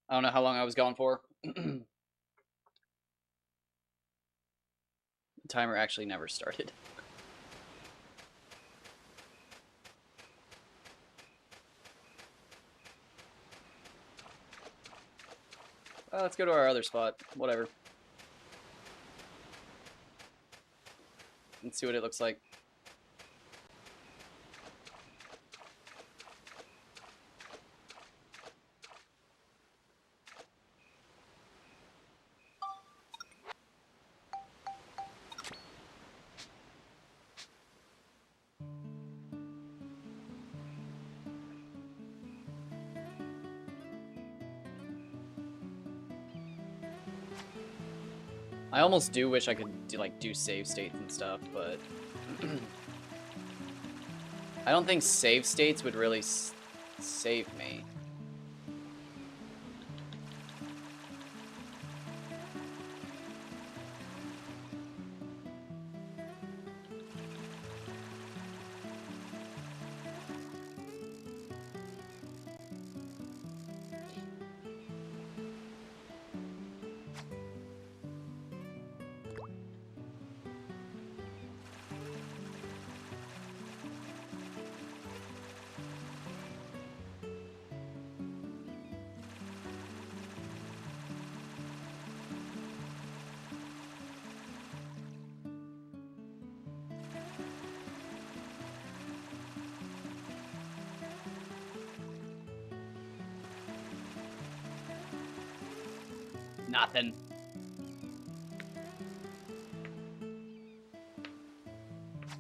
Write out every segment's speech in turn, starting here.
I don't know how long I was going for. The timer actually never started. Let's go to our other spot. Whatever. Let's see what it looks like. I almost do wish I could do save states and stuff, but I don't think save states would really save me. Nothing.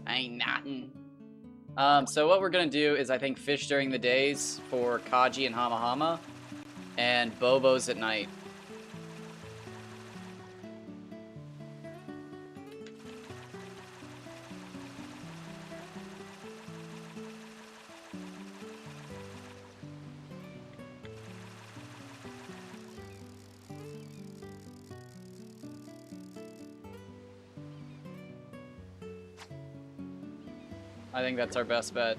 Ain't nothing. So what we're gonna do is I think fish during the days for Kaji and Hamahama, and Bobos at night. I think that's our best bet.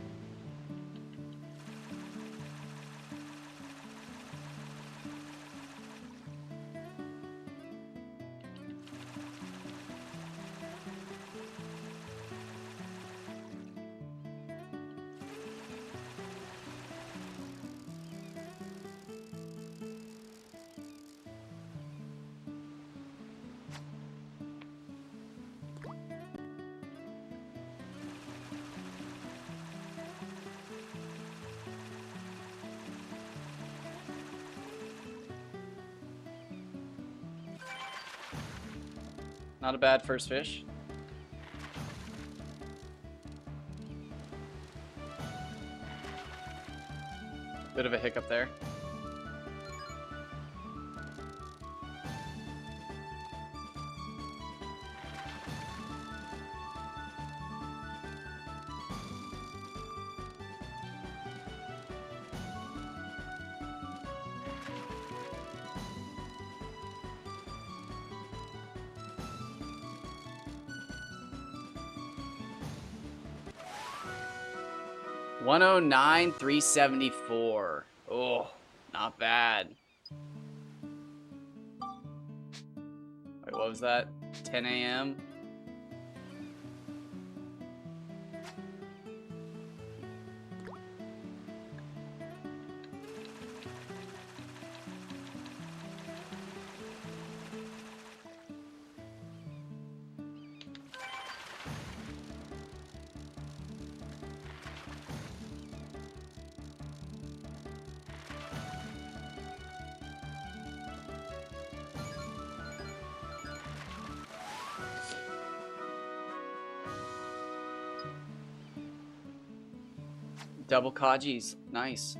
Not a bad first fish. Bit of a hiccup there. $109,374. Oh, not bad. Wait, what was that? 10 a.m. Double Kajis. Nice.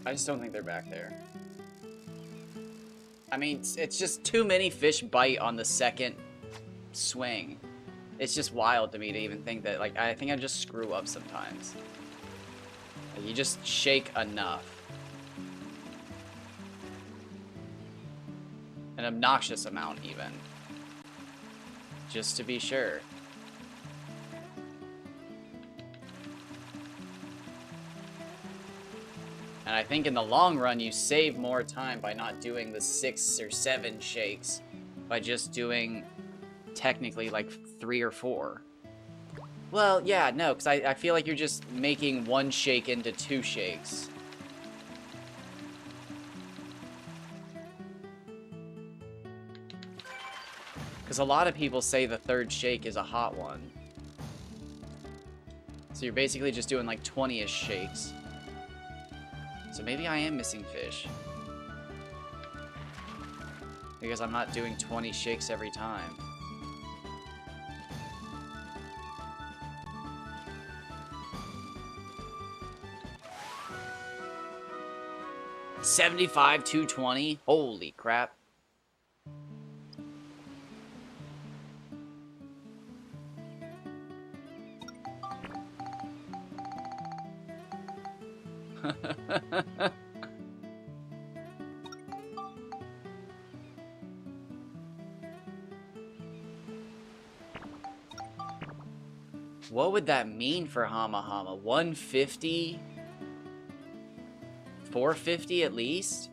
I just don't think they're back there. I mean, it's just too many fish bite on the second swing. It's just wild to me to even think that, like, I think I just screw up sometimes. Like, you just shake enough. An obnoxious amount, even. Just to be sure. And I think in the long run, you save more time by not doing the 6 or 7 shakes, by just doing, technically, like 3 or 4. Well, yeah, no, because I feel like you're just making 1 shake into 2 shakes. Because a lot of people say the 3rd shake is a hot one. So you're basically just doing like 20-ish shakes. So maybe I am missing fish. Because I'm not doing 20 shakes every time. $75, $220? Holy crap. What would that mean for Hama Hama? 150? 450 at least?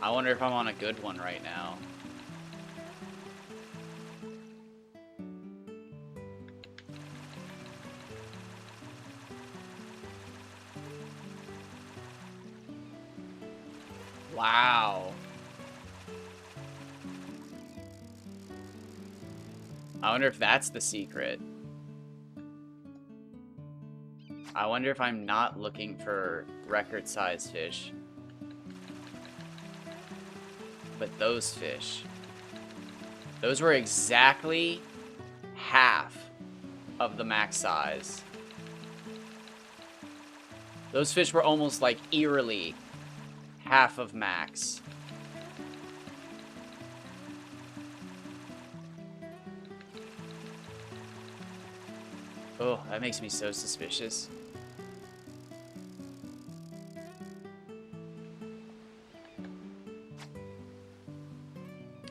I wonder if I'm on a good one right now. Wow. I wonder if that's the secret. I wonder if I'm not looking for record-size fish. But those fish. Those were exactly half of the max size. Those fish were almost like eerily half of max. Oh, that makes me so suspicious.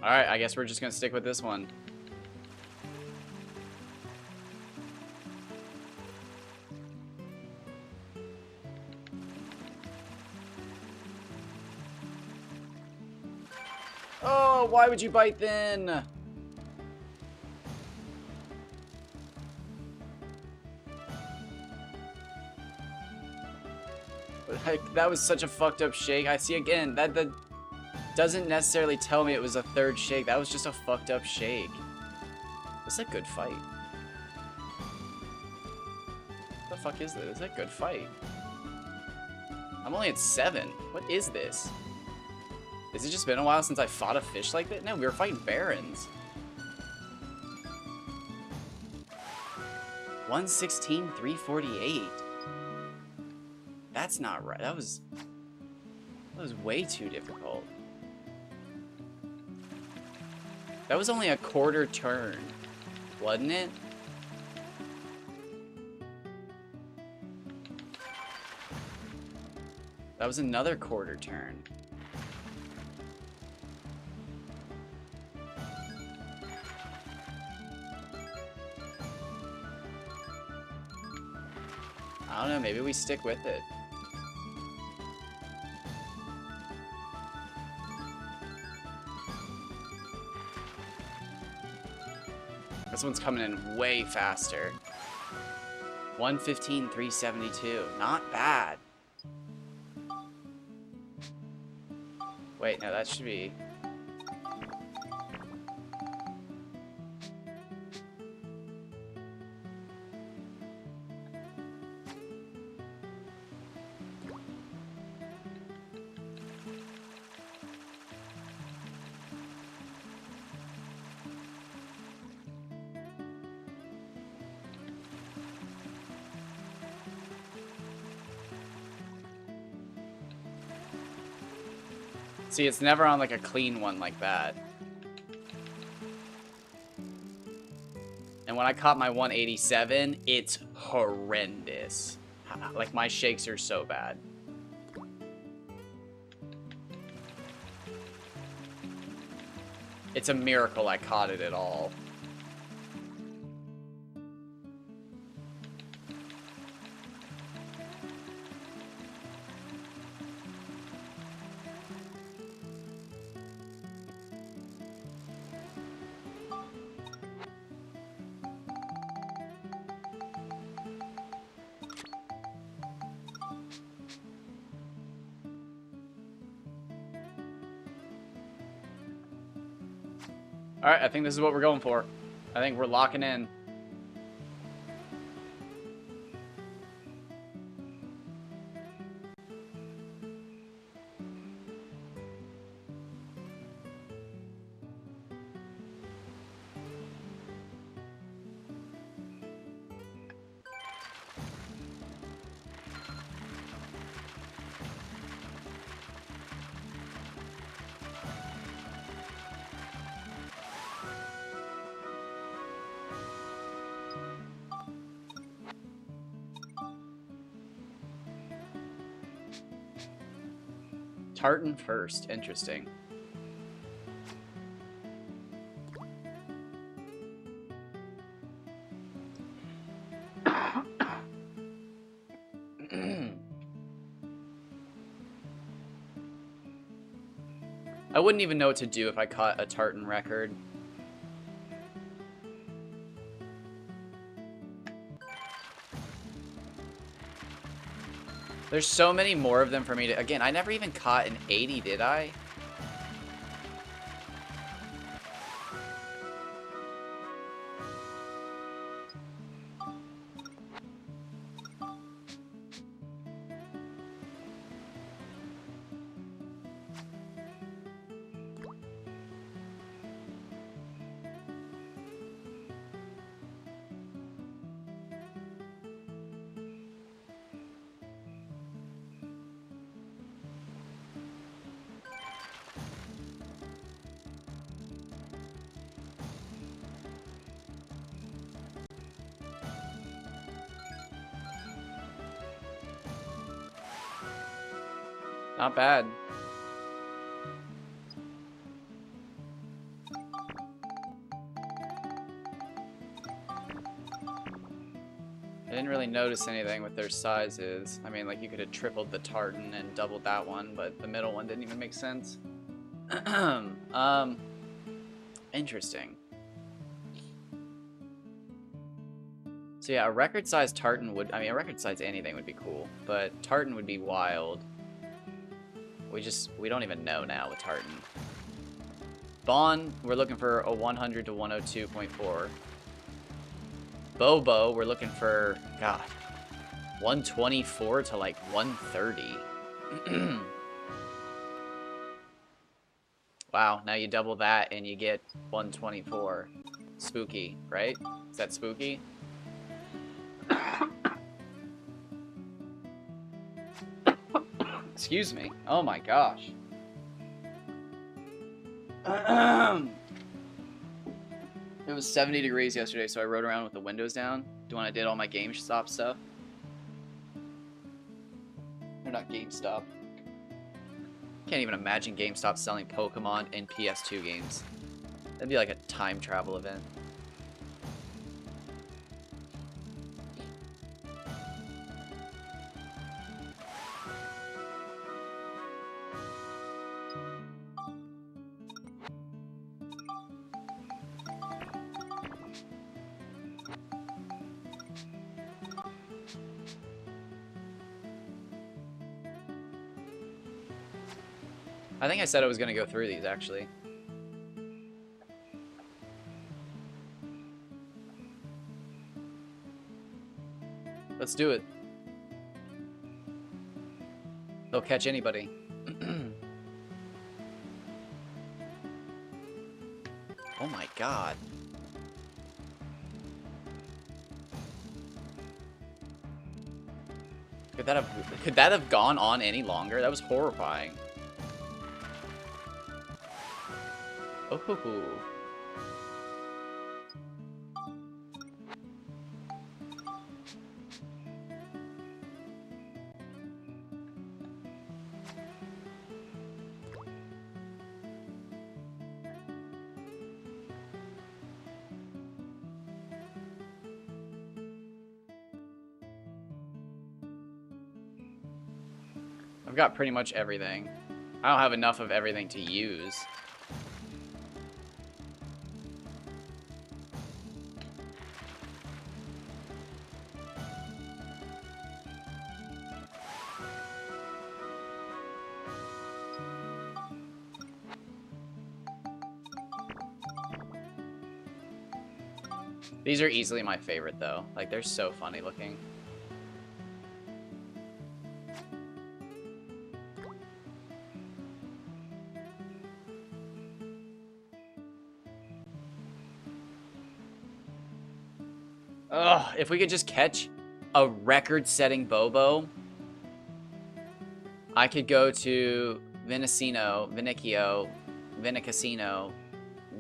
Alright, I guess we're just gonna stick with this one. Oh, why would you bite then? Like, that was such a fucked up shake. I see again, that doesn't necessarily tell me it was a 3rd shake. That was just a fucked up shake. This is a good fight. What the fuck is this? This is a good fight. I'm only at 7. What is this? Has it just been a while since I fought a fish like that? No, we were fighting barons. 116, 348. That's not right. That was way too difficult. That was only a quarter turn, wasn't it? That was another quarter turn. I don't know, maybe we stick with it. This one's coming in way faster. 115, 372. Not bad. Wait, no, that should be... See, it's never on like a clean one like that. And when I caught my 187, it's horrendous. Like, my shakes are so bad. It's a miracle I caught it at all. Alright, I think this is what we're going for. I think we're locking in. Tartan first. Interesting. I wouldn't even know what to do if I caught a tartan record. There's so many more of them for me to... Again, I never even caught an 80, did I? Not bad. I didn't really notice anything with their sizes. I mean, like, you could have tripled the tartan and doubled that one, but the middle one didn't even make sense. Interesting. So yeah, a record-sized tartan would... I mean, a record-sized anything would be cool, but tartan would be wild. We don't even know now with tartan. Bond, we're looking for a 100 to 102.4. Bobo, we're looking for, God, 124 to like 130. Wow, now you double that and you get 124. Spooky, right? Is that spooky? Excuse me. Oh my gosh. It was 70 degrees yesterday, so I rode around with the windows down. When I did all my GameStop stuff. They're not GameStop. Can't even imagine GameStop selling Pokemon and PS2 games. That'd be like a time travel event. I think I said I was going to go through these, actually. Let's do it. They'll catch anybody. Oh my god. Could that have gone on any longer? That was horrifying. Oh hoo hoo. I've got pretty much everything. I don't have enough of everything to use. These are easily my favorite, though. Like, they're so funny looking. Ugh, if we could just catch a record-setting Bobo, I could go to Vinicino, Vinicchio, Vinicasino,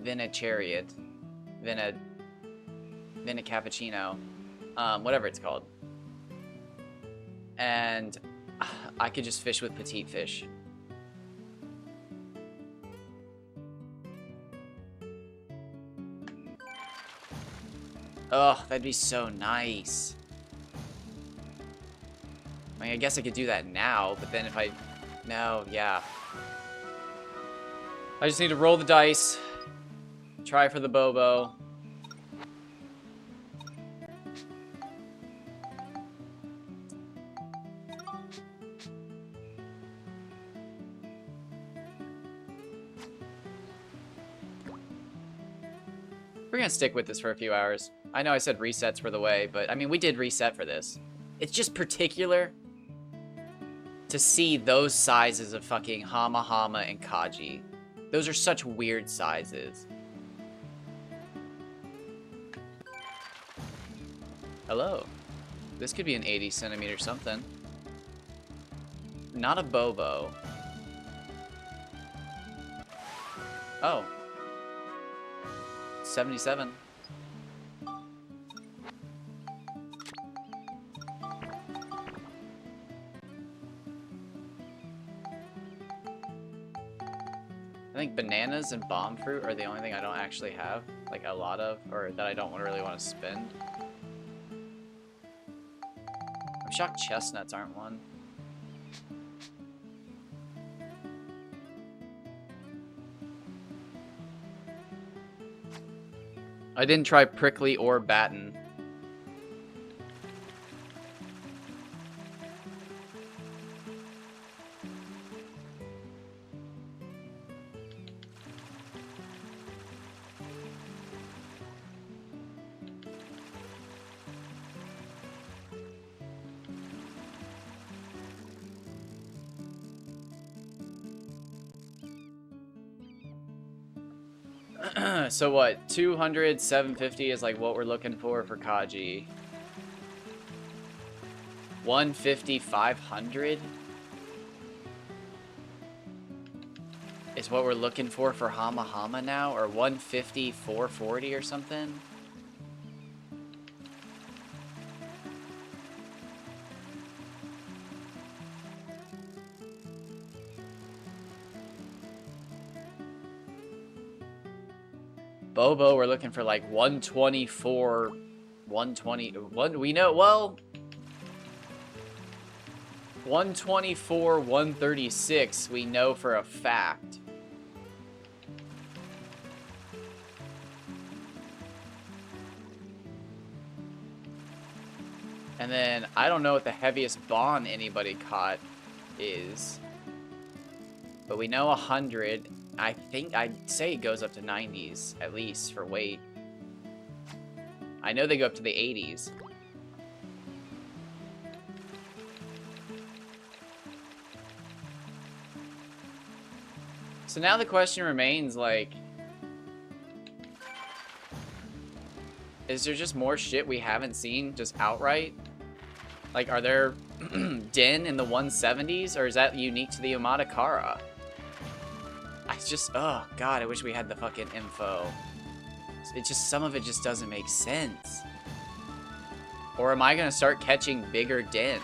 Vinachariot, Vinicappuccino, whatever it's called. And I could just fish with petite fish. Oh, that'd be so nice. I mean, I guess I could do that now, but then if I... No, yeah. I just need to roll the dice. Try for the Bobo. We're gonna stick with this for a few hours. I know I said resets were the way, but I mean, we did reset for this. It's just particular to see those sizes of fucking Hama Hama and Kaji. Those are such weird sizes. Hello. This could be an 80 centimeter something. Not a Bobo. Oh. 77. I think bananas and bomb fruit are the only thing I don't actually have, like a lot of, or that I don't really want to spend. I'm shocked chestnuts aren't one. I didn't try prickly or batten. So what, 200, 750 is like what we're looking for Kaji. 150, 500 is what we're looking for Hama Hama now, or 150, 440 or something. Bobo, we're looking for like 124, 120, we know, well, 124, 136, we know for a fact. And then, I don't know what the heaviest bond anybody caught is. But we know 100. I think, I'd say it goes up to 90s, at least, for weight. I know they go up to the 80s. So now the question remains, like... is there just more shit we haven't seen, just outright? Like, are there Den in the 170s, or is that unique to the Umatakara? I It's just, oh god, I wish we had the fucking info. It just, some of it just doesn't make sense. Or am I gonna start catching bigger den?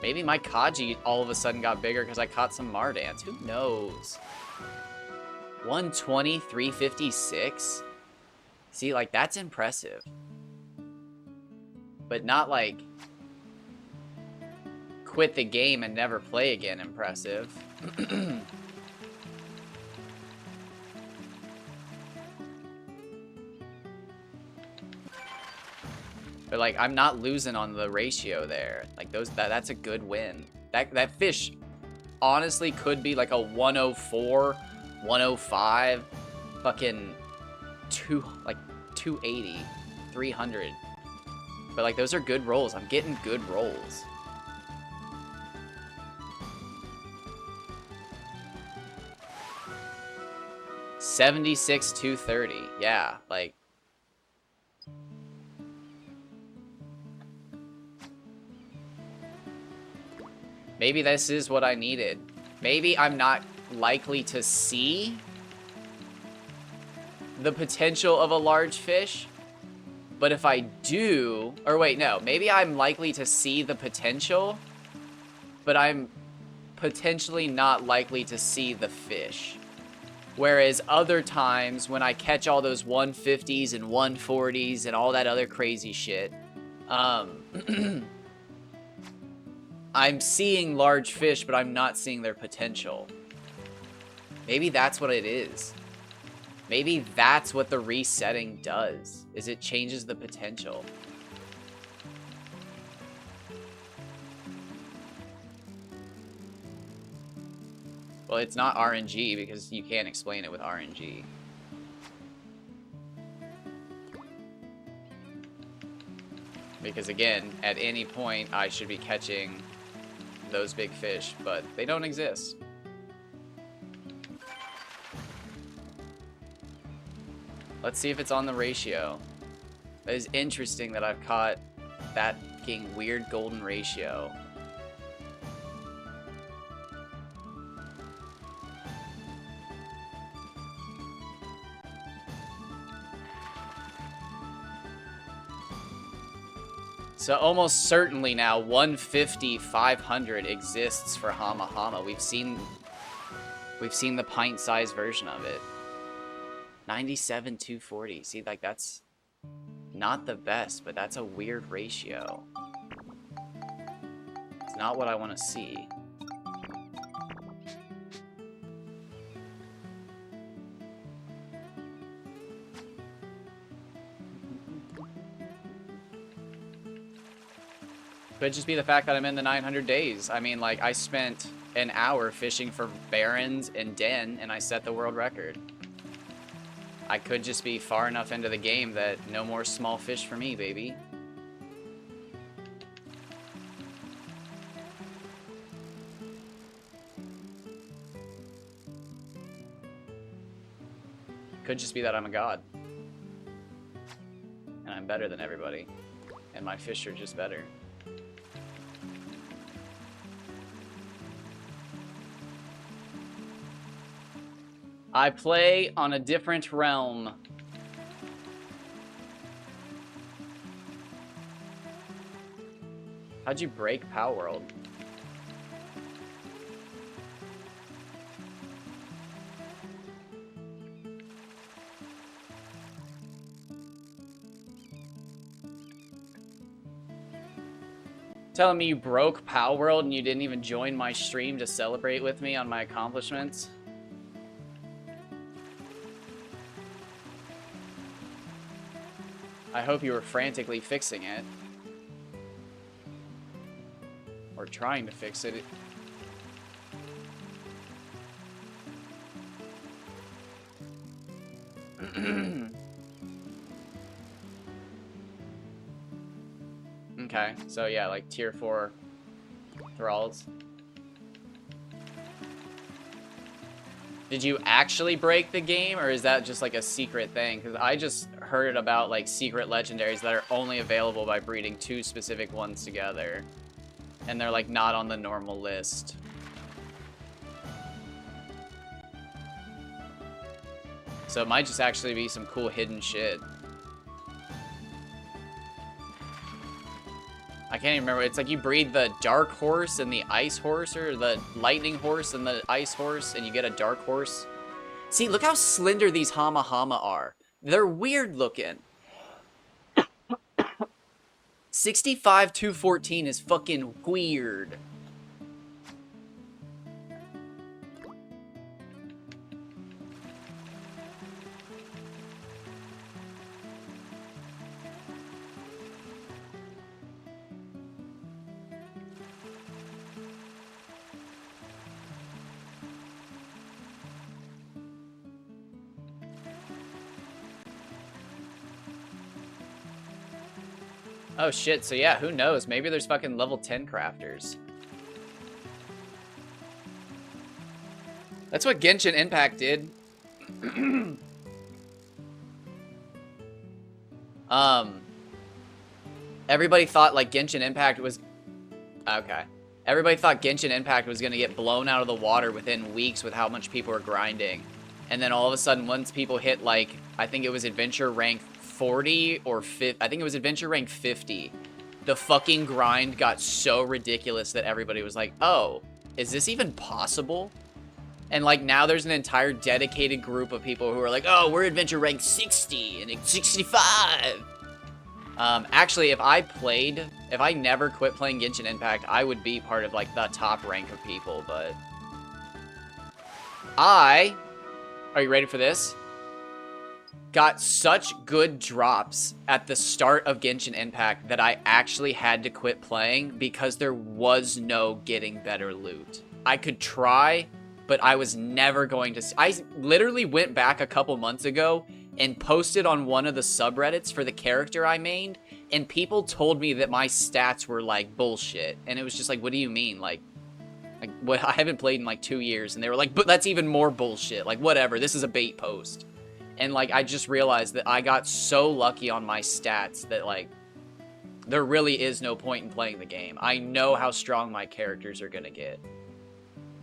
Maybe my Kaji all of a sudden got bigger because I caught some Mardans. Who knows? 120, 356? See, like, that's impressive. But not, like, quit the game and never play again impressive. But, like, I'm not losing on the ratio there. Like, that's a good win. That fish honestly could be like a 104, 105, fucking 280, 300. But, like, those are good rolls. I'm getting good rolls. $76, 230. Yeah, like, maybe this is what I needed. Maybe I'm not likely to see the potential of a large fish. But if I do... Or wait, no. Maybe I'm likely to see the potential. But I'm potentially not likely to see the fish. Whereas other times when I catch all those 150s and 140s and all that other crazy shit... I'm seeing large fish, but I'm not seeing their potential. Maybe that's what it is. Maybe that's what the resetting does, is it changes the potential. Well, it's not RNG because you can't explain it with RNG. Because again, at any point I should be catching those big fish, but they don't exist. Let's see if it's on the ratio. It is interesting that I've caught that fucking weird golden ratio. So almost certainly now 150, 500 exists for Hama Hama. We've seen the pint-sized version of it. 97, 240. See, like, that's not the best, but that's a weird ratio. It's not what I want to see. Could just be the fact that I'm in the 900 days. I mean, like, I spent an hour fishing for Barons and Den, and I set the world record. I could just be far enough into the game that no more small fish for me, baby. Could just be that I'm a god. And I'm better than everybody. And my fish are just better. I play on a different realm. How'd you break Palworld? Telling me you broke Palworld and you didn't even join my stream to celebrate with me on my accomplishments? I hope you were frantically fixing it. Or trying to fix it. Okay, so yeah, like tier 4 thralls. Did you actually break the game, or is that just like a secret thing? Because I just heard about like secret legendaries that are only available by breeding 2 specific ones together. And they're, like, not on the normal list. So it might just actually be some cool hidden shit. I can't even remember. It's like you breed the dark horse and the ice horse, or the lightning horse and the ice horse, and you get a dark horse. See, look how slender these Hama Hama are. They're weird looking. 65-214 is fucking weird. Oh shit, so yeah, who knows? Maybe there's fucking level 10 crafters. That's what Genshin Impact did. Everybody thought like Genshin Impact was... Okay. Everybody thought Genshin Impact was gonna get blown out of the water within weeks with how much people were grinding. And then all of a sudden, once people hit like, I think it was Adventure rank 40 or 50, I think it was Adventure rank 50, the fucking grind got so ridiculous that everybody was like, oh, is this even possible? And like now there's an entire dedicated group of people who are like, oh, we're Adventure rank 60 and 65. Actually, if I never quit playing Genshin Impact, I would be part of like the top rank of people, but are you ready for this? Got such good drops at the start of Genshin Impact that I actually had to quit playing because there was no getting better loot. I could try, but I was never going to... I literally went back a couple months ago and posted on one of the subreddits for the character I mained, and people told me that my stats were like bullshit. And it was just like, what do you mean? Like what? I haven't played in like 2 years, and they were like, but that's even more bullshit. Like, whatever, this is a bait post. And, like, I just realized that I got so lucky on my stats that, like, there really is no point in playing the game. I know how strong my characters are gonna get.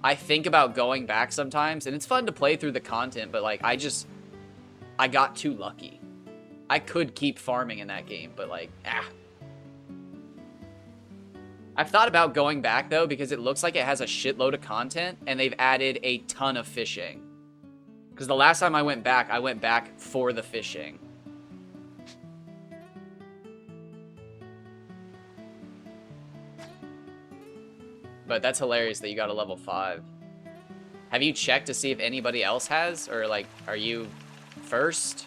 I think about going back sometimes, and it's fun to play through the content, but, like, I got too lucky. I could keep farming in that game, but, like, I've thought about going back, though, because it looks like it has a shitload of content, and they've added a ton of fishing. Because the last time I went back for the fishing. But that's hilarious that you got a level 5. Have you checked to see if anybody else has? Or, like, are you first?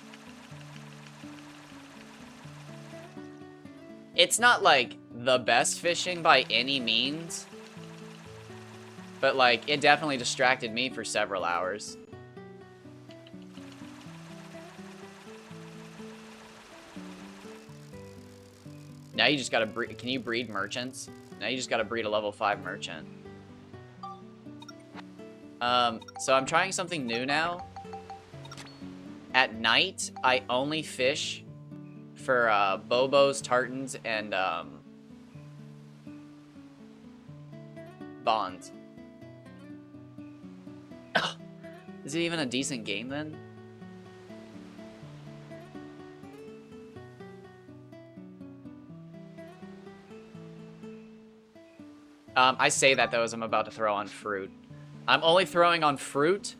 It's not, like, the best fishing by any means. But, like, it definitely distracted me for several hours. Now you just gotta breed... Can you breed merchants? Now you just gotta breed a level 5 merchant. So I'm trying something new now. At night, I only fish for Bobos, Tartans, and Bonds. Is it even a decent game then? I say that, though, as I'm about to throw on fruit. I'm only throwing on fruit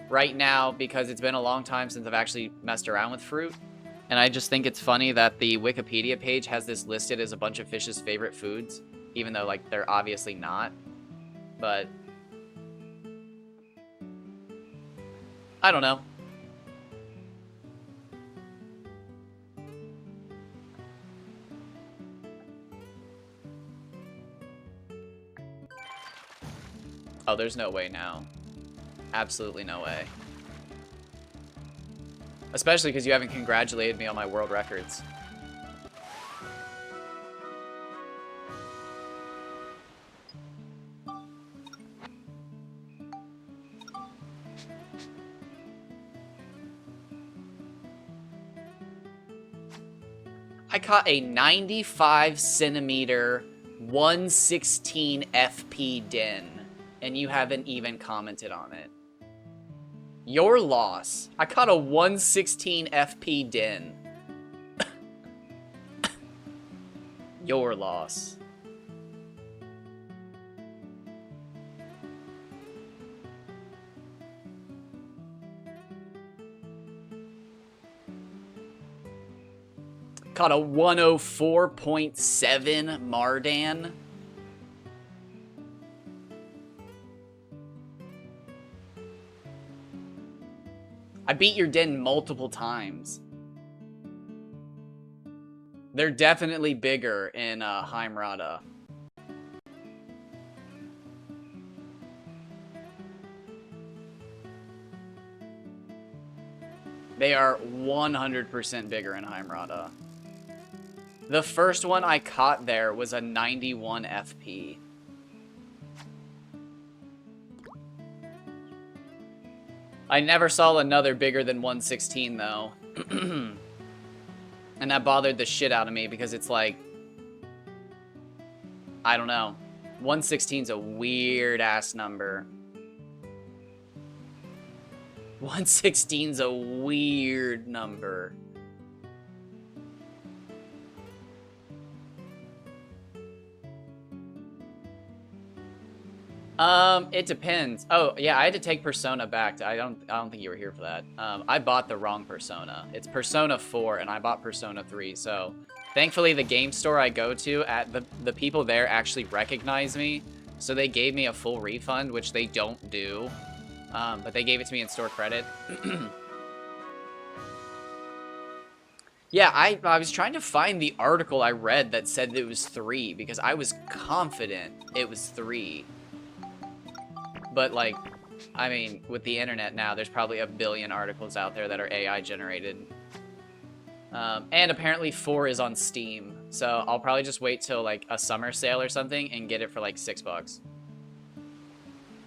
right now because it's been a long time since I've actually messed around with fruit. And I just think it's funny that the Wikipedia page has this listed as a bunch of fish's favorite foods, even though, like, they're obviously not. But I don't know. Oh, there's no way now. Absolutely no way. Especially because you haven't congratulated me on my world records. I caught a 95 centimeter 116 FP Den, and you haven't even commented on it. Your loss. I caught a 116 FP Den. Your loss. Caught a 104.7 Mardan. I beat your den multiple times. They're definitely bigger in Heimrada. They are 100% bigger in Heimrada. The first one I caught there was a 91 FP. I never saw another bigger than 116 though. And that bothered the shit out of me because it's like, I don't know. 116's a weird ass number. 116's a weird number. It depends. Oh, yeah, I had to take Persona back. I don't think you were here for that. I bought the wrong Persona. It's Persona 4, and I bought Persona 3, so... Thankfully, the game store I go to, the people there actually recognize me, so they gave me a full refund, which they don't do. But they gave it to me in store credit. Yeah, I was trying to find the article I read that said that it was 3, because I was confident it was 3. But, like, I mean, with the internet now, there's probably a billion articles out there that are AI generated. And apparently 4 is on Steam, so I'll probably just wait till, like, a summer sale or something and get it for, like, $6.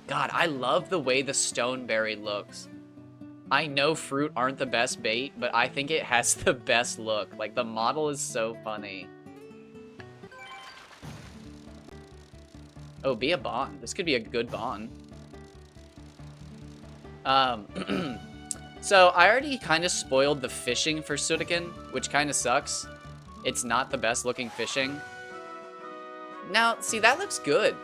God, I love the way the Stoneberry looks. I know fruit aren't the best bait, but I think it has the best look. Like, the model is so funny. Oh, be a bond. This could be a good bond. So I already kind of spoiled the fishing for Sudoku, which kind of sucks. It's not the best looking fishing. Now, see, that looks good.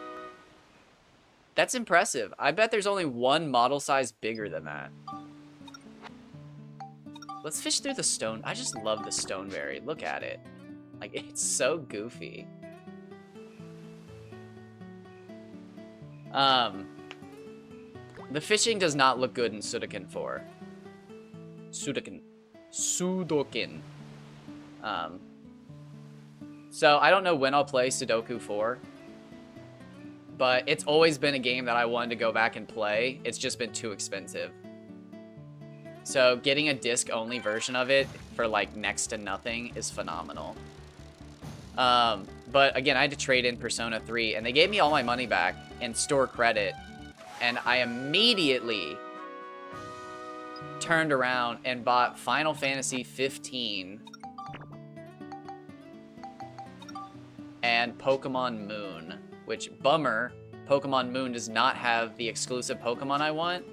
That's impressive. I bet there's only one model size bigger than that. Let's fish through the stone. I just love the Stoneberry. Look at it. Like, it's so goofy. The fishing does not look good in Sudoku 4. Sudoku. So I don't know when I'll play Sudoku 4. But it's always been a game that I wanted to go back and play. It's just been too expensive. So getting a disc-only version of it for, like, next to nothing is phenomenal. But again, I had to trade in Persona 3, and they gave me all my money back in store credit. And I immediately turned around and bought Final Fantasy 15 and Pokemon Moon, which, bummer, Pokemon Moon does not have the exclusive Pokemon I want,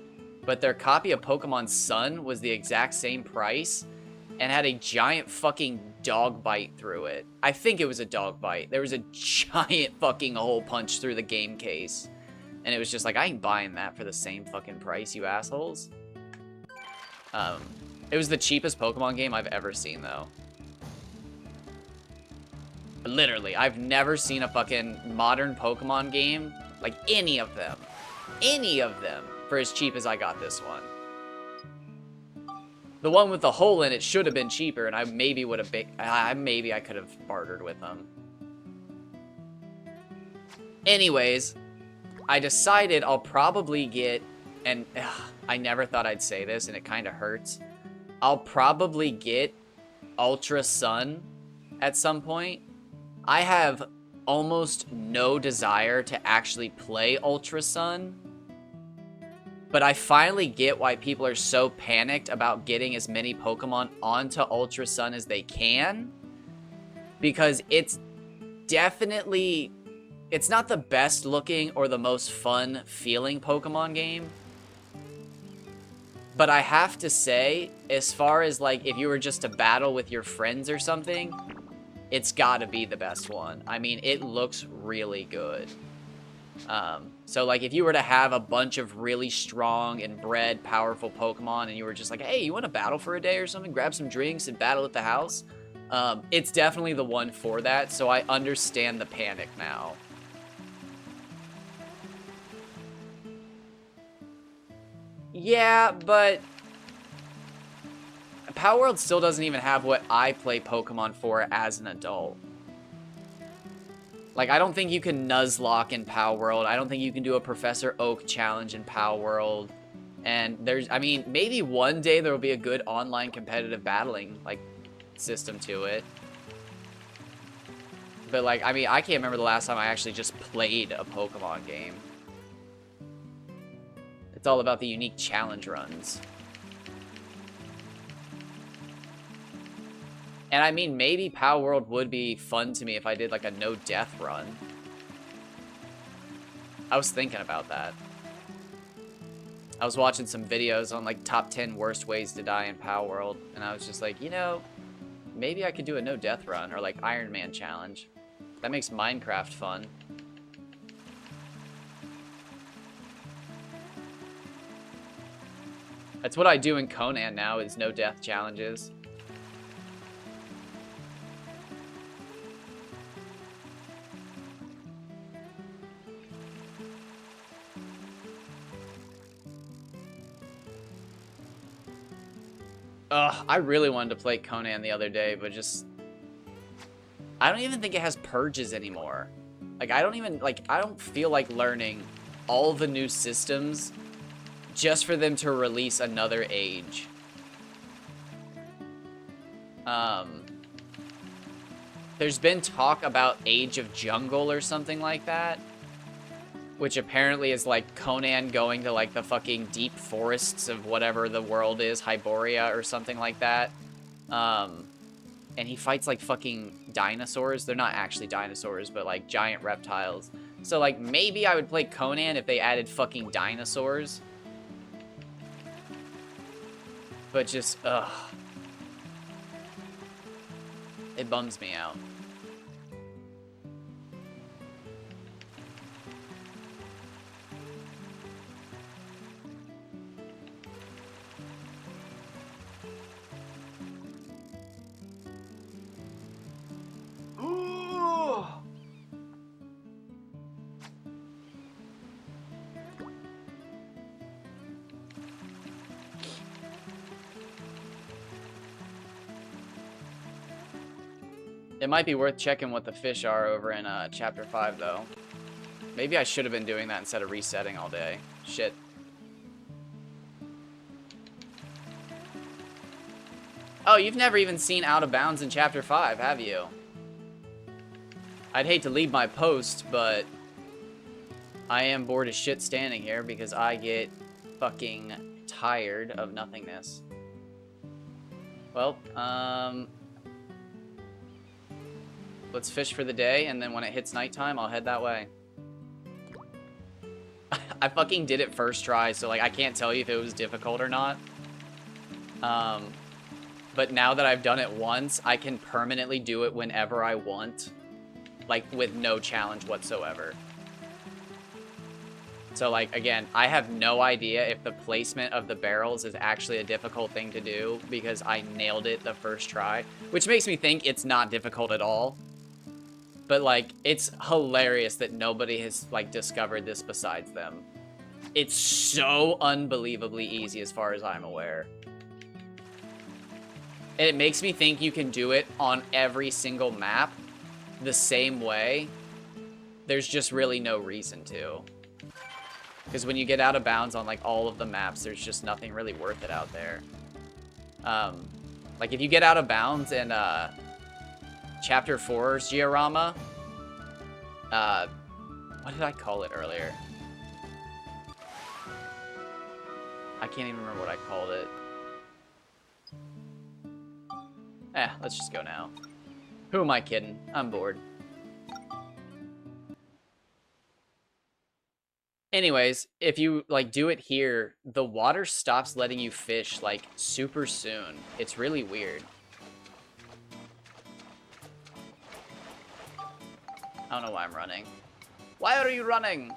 but their copy of Pokemon Sun was the exact same price and had a giant fucking dog bite through it. I think it was a dog bite. There was a giant fucking hole punched through the game case. And it was just like, I ain't buying that for the same fucking price, you assholes. It was the cheapest Pokemon game I've ever seen, though. Literally, I've never seen a fucking modern Pokemon game, like any of them, for as cheap as I got this one. The one with the hole in it should have been cheaper, and I maybe would have maybe I could have bartered with them. Anyways, I decided I'll probably get, and I never thought I'd say this, and it kind of hurts. I'll probably get Ultra Sun at some point. I have almost no desire to actually play Ultra Sun, but I finally get why people are so panicked about getting as many Pokemon onto Ultra Sun as they can, because it's definitely it's not the best looking or the most fun feeling Pokemon game. But I have to say, as far as like if you were just to battle with your friends or something, it's gotta be the best one. I mean, it looks really good. So like if you were to have a bunch of really strong and bred powerful Pokemon and you were just like, hey, you want to battle for a day or something, grab some drinks and battle at the house, it's definitely the one for that. So I understand the panic now. Yeah, but Power World still doesn't even have what I play Pokemon for as an adult. Like, I don't think you can Nuzlocke in Power World. I don't think you can do a Professor Oak challenge in Power World. And there's, I mean, maybe one day there will be a good online competitive battling, like, system to it. But, like, I mean, I can't remember the last time I actually just played a Pokemon game. It's all about the unique challenge runs. And I mean, maybe Power World would be fun to me if I did like a no death run. I was thinking about that. I was watching some videos on like top 10 worst ways to die in Power World, and I was just like, you know, maybe I could do a no death run or like Iron Man challenge. That makes Minecraft fun. That's what I do in Conan now, is no death challenges. Ugh, I really wanted to play Conan the other day, but just... I don't even think it has purges anymore. Like, I don't even, like, I don't feel like learning all the new systems just for them to release another age. There's been talk about Age of Jungle or something like that, which apparently is like Conan going to like the fucking deep forests of whatever the world is, Hyboria or something like that. And he fights like fucking dinosaurs. They're not actually dinosaurs, but like giant reptiles. So like maybe I would play Conan if they added fucking dinosaurs. But just, ugh. It bums me out. It might be worth checking what the fish are over in Chapter 5, though. Maybe I should have been doing that instead of resetting all day. Shit. Oh, you've never even seen Out of Bounds in Chapter 5, have you? I'd hate to leave my post, but I am bored as shit standing here because I get fucking tired of nothingness. Well, let's fish for the day, and then when it hits nighttime, I'll head that way. I fucking did it first try, so like I can't tell you if it was difficult or not. But now that I've done it once, I can permanently do it whenever I want, like with no challenge whatsoever. So like, again, I have no idea if the placement of the barrels is actually a difficult thing to do because I nailed it the first try, which makes me think it's not difficult at all. But like, it's hilarious that nobody has like discovered this besides them. It's so unbelievably easy as far as I'm aware. And it makes me think you can do it on every single map the same way. There's just really no reason to. Because when you get out of bounds on like all of the maps, there's just nothing really worth it out there. Like if you get out of bounds in Chapter 4's Giorama, what did I call it earlier? I can't even remember what I called it. Let's just go now. Who am I kidding? I'm bored. Anyways, if you like do it here, the water stops letting you fish like super soon. It's really weird. I don't know why I'm running. Why are you running?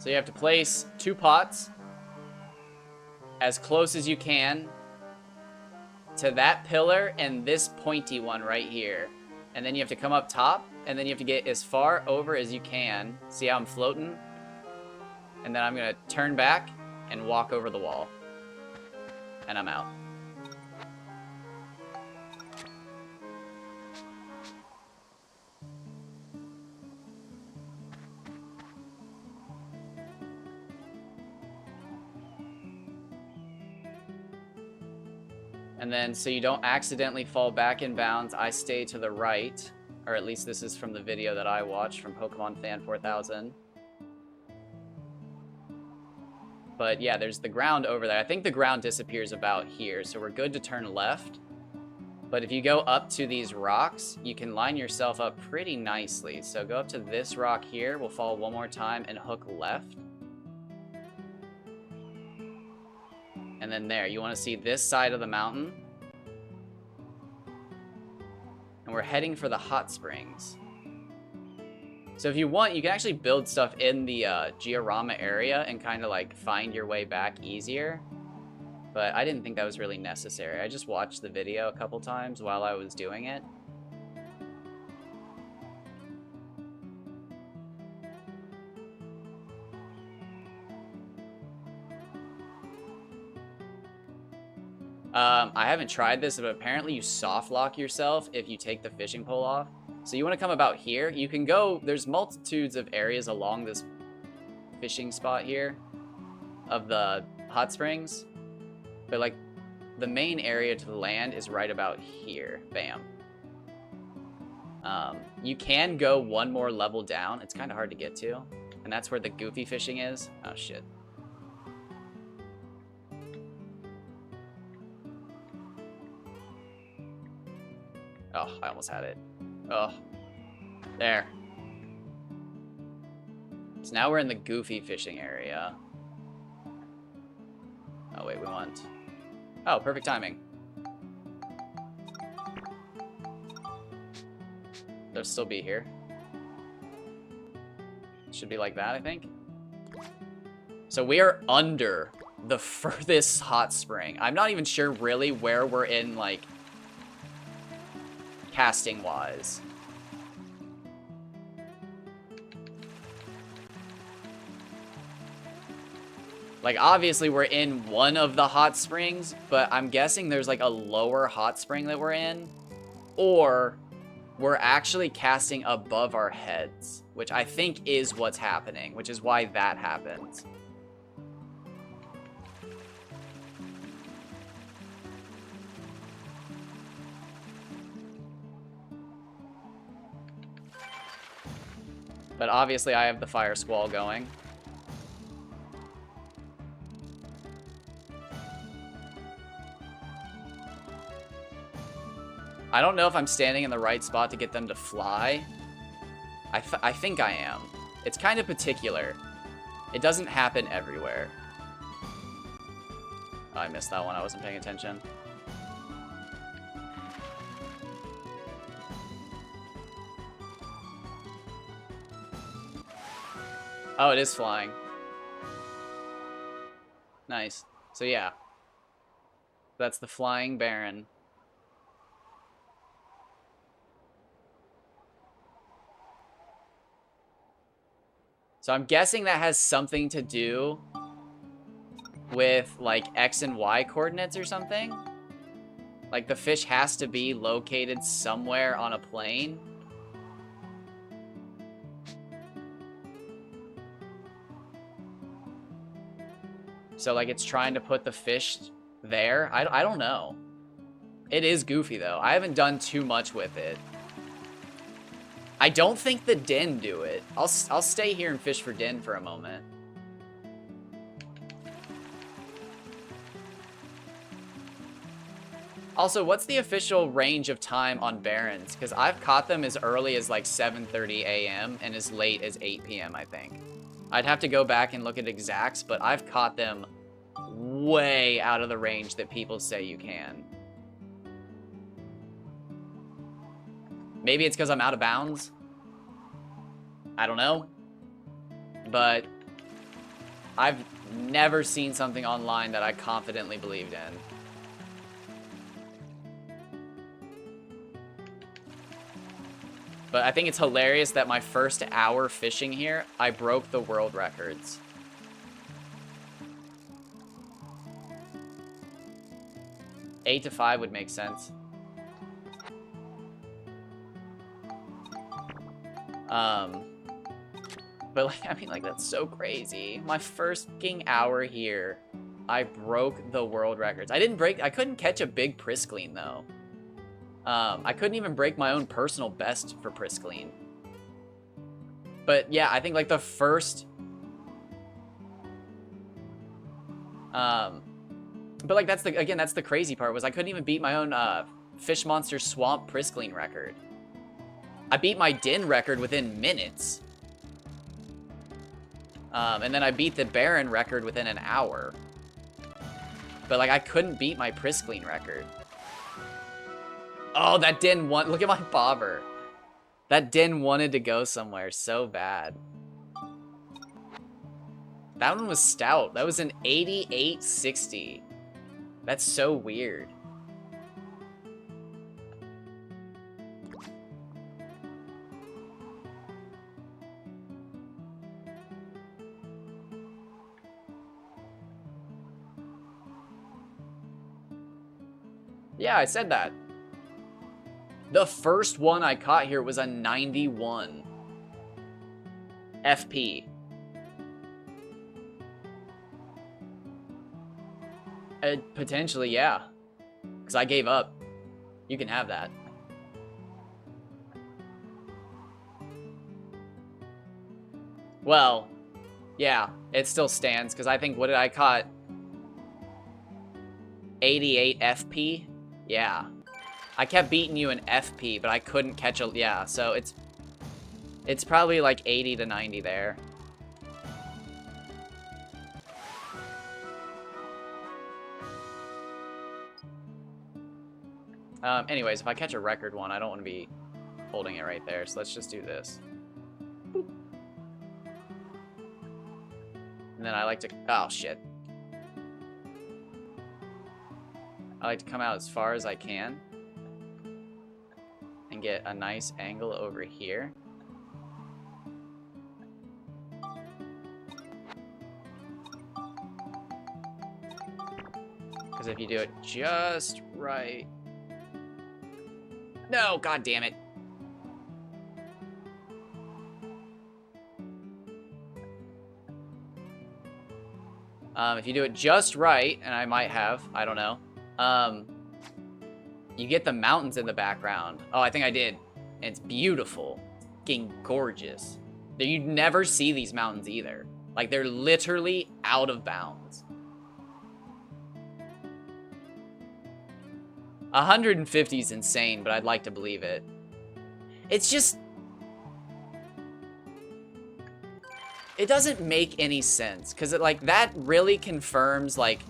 So you have to place 2 pots as close as you can to that pillar and this pointy one right here. And then you have to come up top, and then you have to get as far over as you can. See how I'm floating? And then I'm gonna turn back and walk over the wall. And I'm out. And then, so you don't accidentally fall back in bounds, I stay to the right. Or at least this is from the video that I watched from Pokemon Fan 4000. But yeah, there's the ground over there. I think the ground disappears about here, so we're good to turn left. But if you go up to these rocks, you can line yourself up pretty nicely. So go up to this rock here, we'll fall one more time and hook left. And then there, you want to see this side of the mountain. And we're heading for the hot springs. So if you want, you can actually build stuff in the Giorama area and kind of like find your way back easier. But I didn't think that was really necessary. I just watched the video a couple times while I was doing it. I haven't tried this, but apparently you soft lock yourself if you take the fishing pole off. So you want to come about here. You can go, there's multitudes of areas along this fishing spot here of the hot springs. But like the main area to land is right about here. Bam. You can go one more level down. It's kind of hard to get to. And that's where the goofy fishing is. Oh, shit. Oh, I almost had it. Oh. There. So now we're in the goofy fishing area. Oh, wait, we want... Oh, perfect timing. They'll still be here. Should be like that, I think. So we are under the furthest hot spring. I'm not even sure really where we're in, like, casting-wise. Like, obviously, we're in one of the hot springs, but I'm guessing there's, like, a lower hot spring that we're in. Or we're actually casting above our heads, which I think is what's happening, which is why that happens. But obviously, I have the Fire Squall going. I don't know if I'm standing in the right spot to get them to fly. I think I am. It's kind of particular. It doesn't happen everywhere. Oh, I missed that one. I wasn't paying attention. Oh, it is flying. Nice. So yeah. That's the Flying Baron. So I'm guessing that has something to do with, like, X and Y coordinates or something. Like, the fish has to be located somewhere on a plane. So, like, it's trying to put the fish there. I don't know. It is goofy, though. I haven't done too much with it. I don't think the Den do it. I'll stay here and fish for Den for a moment. Also, what's the official range of time on Barrens? Because I've caught them as early as like 7:30 a.m. and as late as 8 p.m., I think. I'd have to go back and look at exacts, but I've caught them way out of the range that people say you can. Maybe it's because I'm out of bounds. I don't know. But I've never seen something online that I confidently believed in. But I think it's hilarious that my first hour fishing here, I broke the world records. Eight to 5 would make sense. But like, I mean, like, that's so crazy. My first fucking hour here, I broke the world records. I couldn't catch a big Priscleen, though. I couldn't even break my own personal best for Priscleen. But yeah, I think like the first... But like that's the crazy part, was I couldn't even beat my own Fish Monster Swamp Priscleen record. I beat my Den record within minutes. And then I beat the Baron record within an hour. But like I couldn't beat my Priscleen record. Oh, that Den want. Look at my bobber. That Den wanted to go somewhere so bad. That one was stout. That was an 8860. That's so weird. Yeah, I said that. The first one I caught here was a 91 FP. Potentially, yeah. Because I gave up. You can have that. Well, yeah, it still stands. Because I think, what did I caught? 88 FP? Yeah. I kept beating you in FP, but I couldn't catch a... Yeah, so it's probably like 80 to 90 there. Anyways, if I catch a record one, I don't want to be holding it right there, so let's just do this. Boop. And then I like to... Oh, shit. I like to come out as far as I can and get a nice angle over here. Because if you do it just right... No, god damn it. If you do it just right, and I might have, I don't know. You get the mountains in the background. Oh, I think I did. And it's beautiful. Fucking gorgeous. You'd never see these mountains either. Like, they're literally out of bounds. 150 is insane, but I'd like to believe it. It's just... It doesn't make any sense. Because, like, that really confirms, like...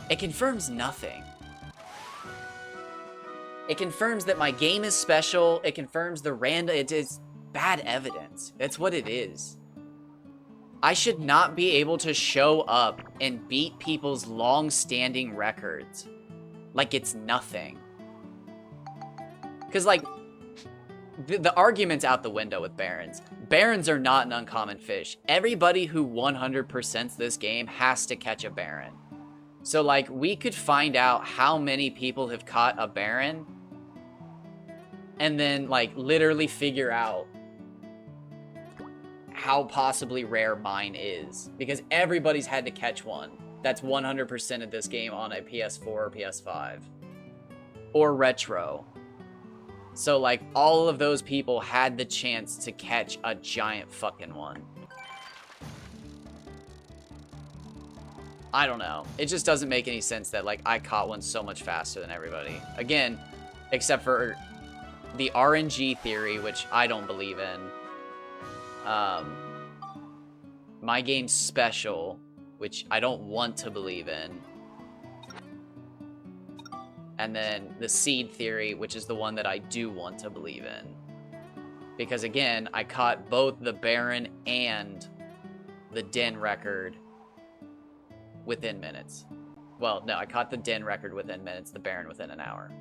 It confirms nothing. It confirms that my game is special. It confirms the random... It is bad evidence. That's what it is. I should not be able to show up and beat people's long-standing records like it's nothing. Because, like, the argument's out the window with Barrens. Barrens are not an uncommon fish. Everybody who 100%s this game has to catch a Baron. So, like, we could find out how many people have caught a Baron and then, like, literally figure out how possibly rare mine is. Because everybody's had to catch one. That's 100% of this game on a PS4 or PS5. Or retro. So, like, all of those people had the chance to catch a giant fucking one. I don't know. It just doesn't make any sense that, like, I caught one so much faster than everybody. Again, except for the RNG theory, which I don't believe in. My game's special, which I don't want to believe in. And then the seed theory, which is the one that I do want to believe in. Because again, I caught both the Baron and the Den record within minutes. Well, no, I caught the Den record within minutes, the Baron within an hour.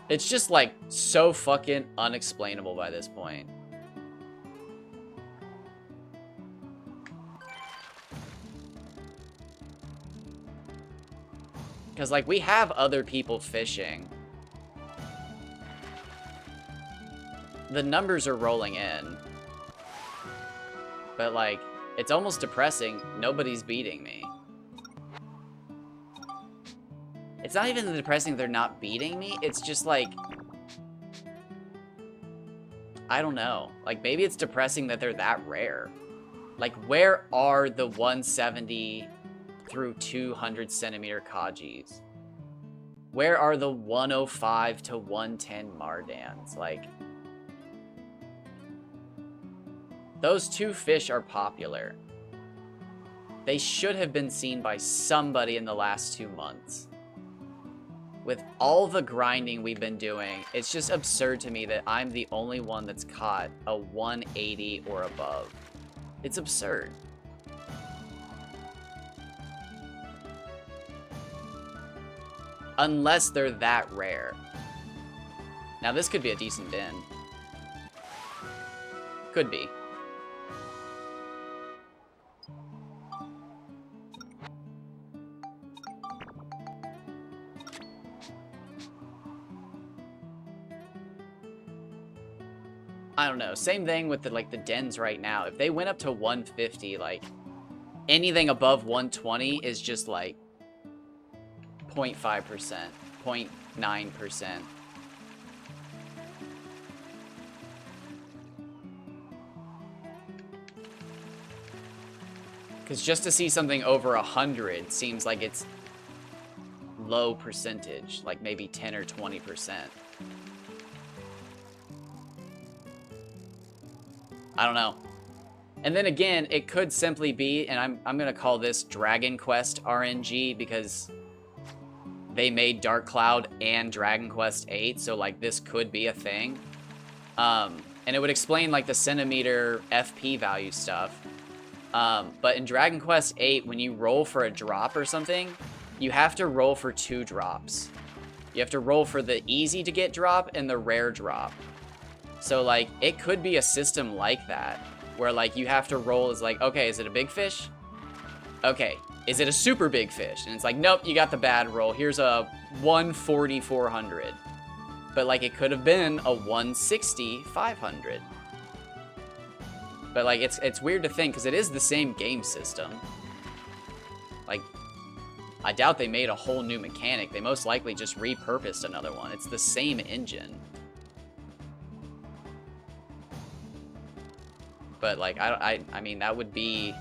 It's just, like, so fucking unexplainable by this point. Because, like, we have other people fishing. The numbers are rolling in. But, like, it's almost depressing. Nobody's beating me. It's not even depressing they're not beating me. It's just, like... I don't know. Like, maybe it's depressing that they're that rare. Like, where are the 170... through 200 centimeter Kajis? Where are the 105 to 110 Mardans? Like, those two fish are popular. They should have been seen by somebody in the last 2 months. With all the grinding we've been doing, it's just absurd to me that I'm the only one that's caught a 180 or above. It's absurd. Unless they're that rare. Now, this could be a decent den. Could be. I don't know. Same thing with the, like, the dens right now. If they went up to 150, like, anything above 120 is just, like, 0.5%, 0.9%. Because just to see something over 100 seems like it's low percentage, like maybe 10 or 20%. I don't know. And then again, it could simply be, and I'm gonna call this Dragon Quest RNG because they made Dark Cloud and Dragon Quest 8, so like this could be a thing. And it would explain like the centimeter FP value stuff. But in Dragon Quest 8, when you roll for a drop or something, you have to roll for 2 drops. You have to roll for the easy to get drop and the rare drop. So like it could be a system like that, where like you have to roll as like, okay, is it a big fish? Okay, is it a super big fish? And it's like, nope, you got the bad roll. Here's a 140, 400. But like it could have been a 160, 500. But like it's weird to think because it is the same game system. Like, I doubt they made a whole new mechanic. They most likely just repurposed another one. It's the same engine. But like I mean that would be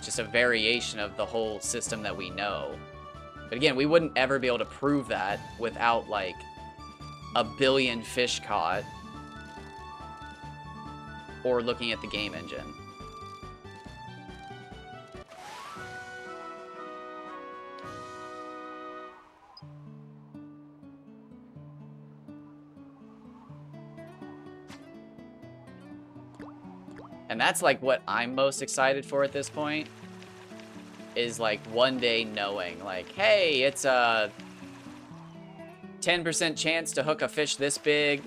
just a variation of the whole system that we know. But again, we wouldn't ever be able to prove that without like a billion fish caught or looking at the game engine. And that's like what I'm most excited for at this point, is like one day knowing like, hey, it's a 10% chance to hook a fish this big,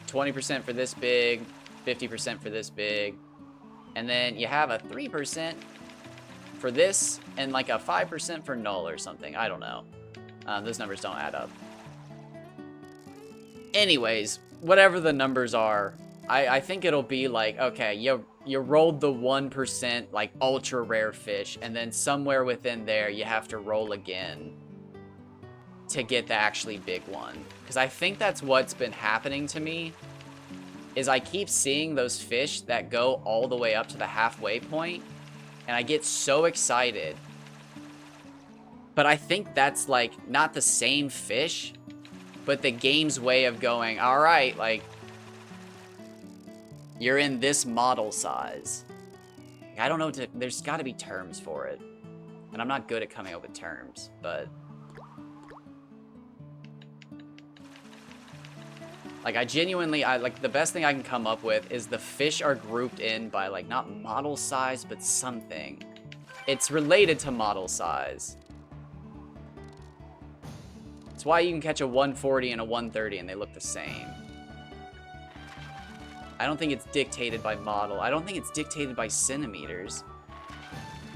20% for this big, 50% for this big, and then you have a 3% for this and like a 5% for null or something. I don't know. Those numbers don't add up. Anyways, whatever the numbers are, I think it'll be like, okay, you rolled the 1% like ultra rare fish, and then somewhere within there you have to roll again to get the actually big one. Because I think that's what's been happening to me, is I keep seeing those fish that go all the way up to the halfway point, and I get so excited. But I think that's like not the same fish, but the game's way of going, all right, like, you're in this model size. I don't know, there's got to be terms for it. And I'm not good at coming up with terms, but... like, I genuinely, like, the best thing I can come up with is the fish are grouped in by, like, not model size, but something. It's related to model size. It's why you can catch a 140 and a 130 and they look the same. I don't think it's dictated by model. I don't think it's dictated by centimeters.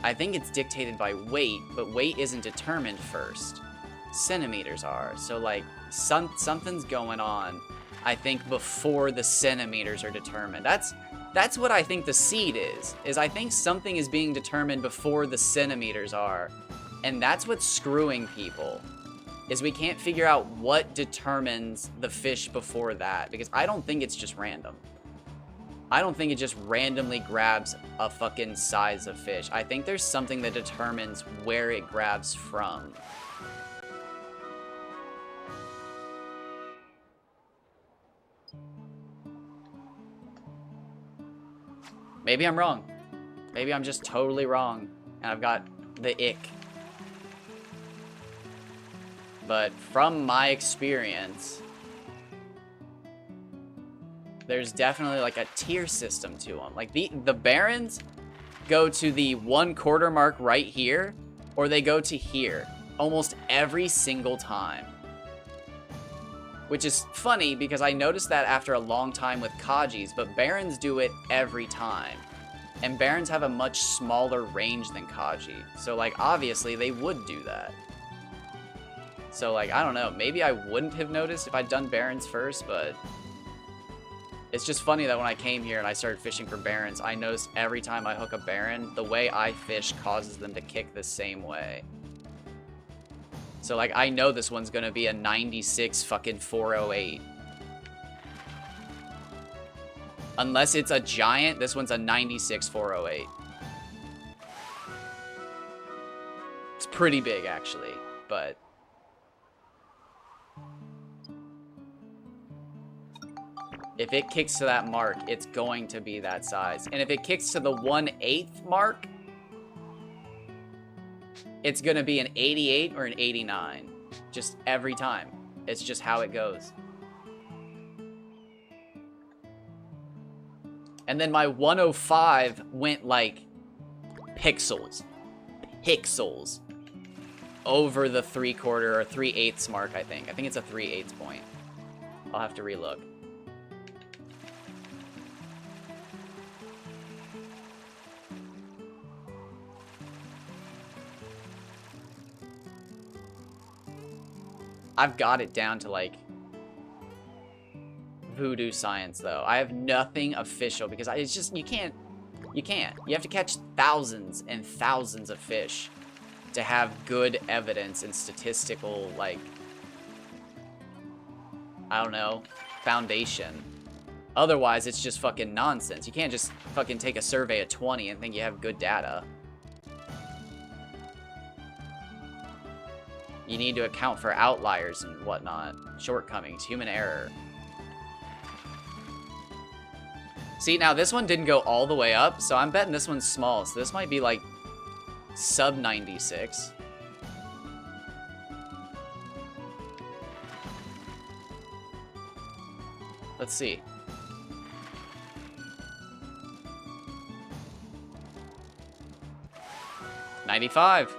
I think it's dictated by weight, but weight isn't determined first. Centimeters are. So, like, something's going on, I think, before the centimeters are determined. That's what I think the seed is I think something is being determined before the centimeters are. And that's what's screwing people, is we can't figure out what determines the fish before that, because I don't think it's just random. I don't think it just randomly grabs a fucking size of fish. I think there's something that determines where it grabs from. Maybe I'm wrong. Maybe I'm just totally wrong, and I've got the ick. But from my experience, there's definitely like a tier system to them. Like the Barons go to the 1/4 mark right here, or they go to here almost every single time. Which is funny because I noticed that after a long time with Kajis, but Barons do it every time. And Barons have a much smaller range than Kaji. So like obviously they would do that. So like, I don't know, maybe I wouldn't have noticed if I'd done Barons first, but it's just funny that when I came here and I started fishing for Barons, I noticed every time I hook a Baron, the way I fish causes them to kick the same way. So like, I know this one's gonna be a 96 fucking 408. Unless it's a giant, this one's a 96 408. It's pretty big actually, but... if it kicks to that mark, it's going to be that size. And if it kicks to the 1/8 mark, it's going to be an 88 or an 89. Just every time. It's just how it goes. And then my 105 went like pixels. Pixels. Over the 3/4 or 3/8 mark, I think. I think it's a 3/8 point. I'll have to relook. I've got it down to, like, voodoo science, though. I have nothing official, because it's just, you can't. You have to catch thousands and thousands of fish to have good evidence and statistical, like, I don't know, foundation. Otherwise, it's just fucking nonsense. You can't just fucking take a survey of 20 and think you have good data. You need to account for outliers and whatnot. Shortcomings, human error. See, now this one didn't go all the way up, so I'm betting this one's small. So this might be like sub 96. Let's see. $95.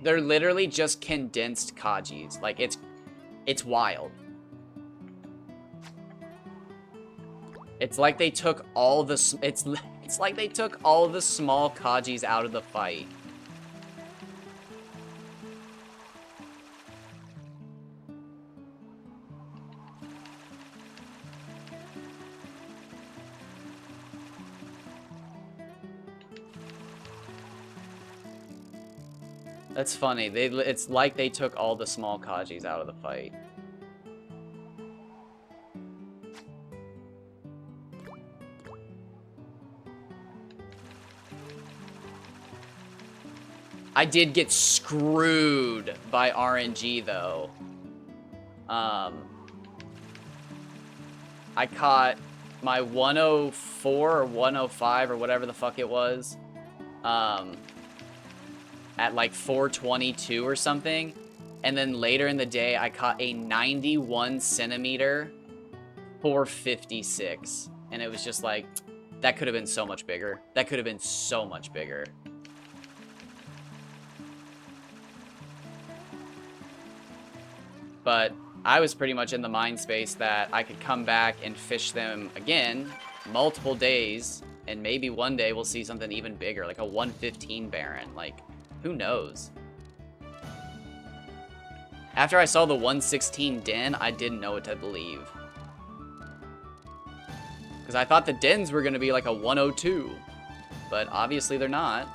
They're literally just condensed Kajis. Like, it's wild. It's like they took all the it's like they took all the small Kajis out of the fight. That's funny. It's like they took all the small Kajis out of the fight. I did get screwed by RNG, though. I caught my 104 or 105 or whatever the fuck it was. At like 422 or something. And then later in the day, I caught a 91 centimeter 456. And it was just like, that could have been so much bigger. That could have been so much bigger. But I was pretty much in the mind space that I could come back and fish them again multiple days, and maybe one day we'll see something even bigger, like a 115 Baron. Like, who knows? After I saw the 116 Den, I didn't know what to believe. Because I thought the Dens were going to be like a 102, but obviously they're not.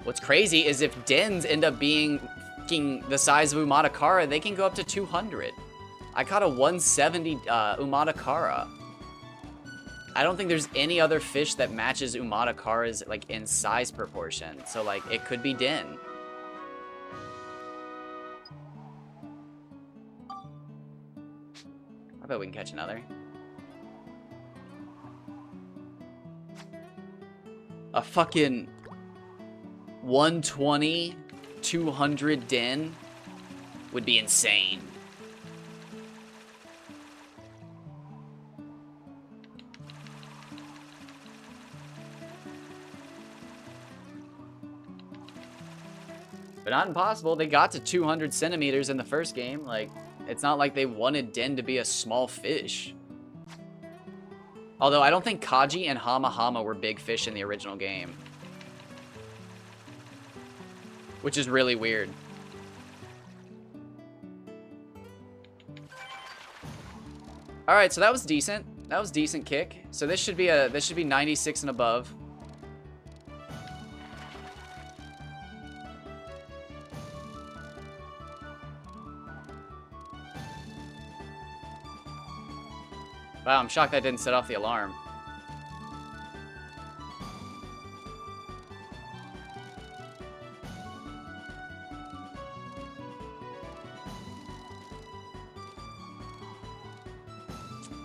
What's crazy is if Dens end up being the size of Umatakara, they can go up to 200. I caught a 170 Umatakara. I don't think there's any other fish that matches Umatakara's like in size proportion. So like it could be Den. I bet we can catch another. A fucking 120, 200 Den would be insane. But not impossible. They got to 200 centimeters in the first game. Like, it's not like they wanted Den to be a small fish. Although I don't think Kaji and Hama Hama were big fish in the original game. Which is really weird. Alright, so that was decent. That was decent kick. So this should be 96 and above. Wow, I'm shocked that didn't set off the alarm.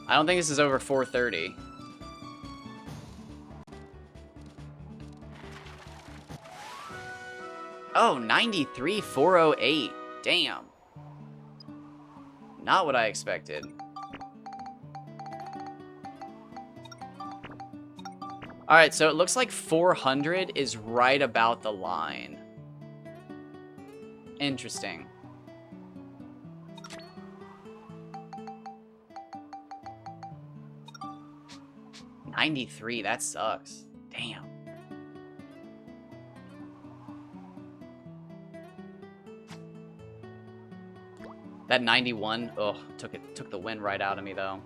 I don't think this is over 430. Oh, 93, 408. Damn. Not what I expected. Alright, so it looks like 400 is right about the line. Interesting. $93, that sucks. Damn. That 91, ugh, took the wind right out of me though.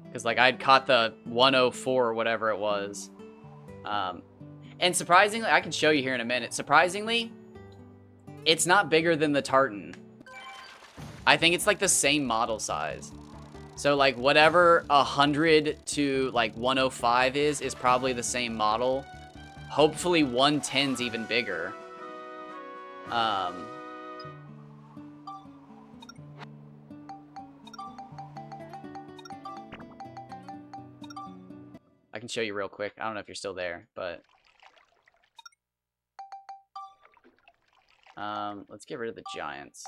Because like I'd caught the 104 or whatever it was. And surprisingly, I can show you here in a minute. Surprisingly, it's not bigger than the tartan. I think it's like the same model size. So like whatever 100 to like 105 is probably the same model. Hopefully 110's even bigger. I can show you real quick. I don't know if you're still there, but let's get rid of the giants.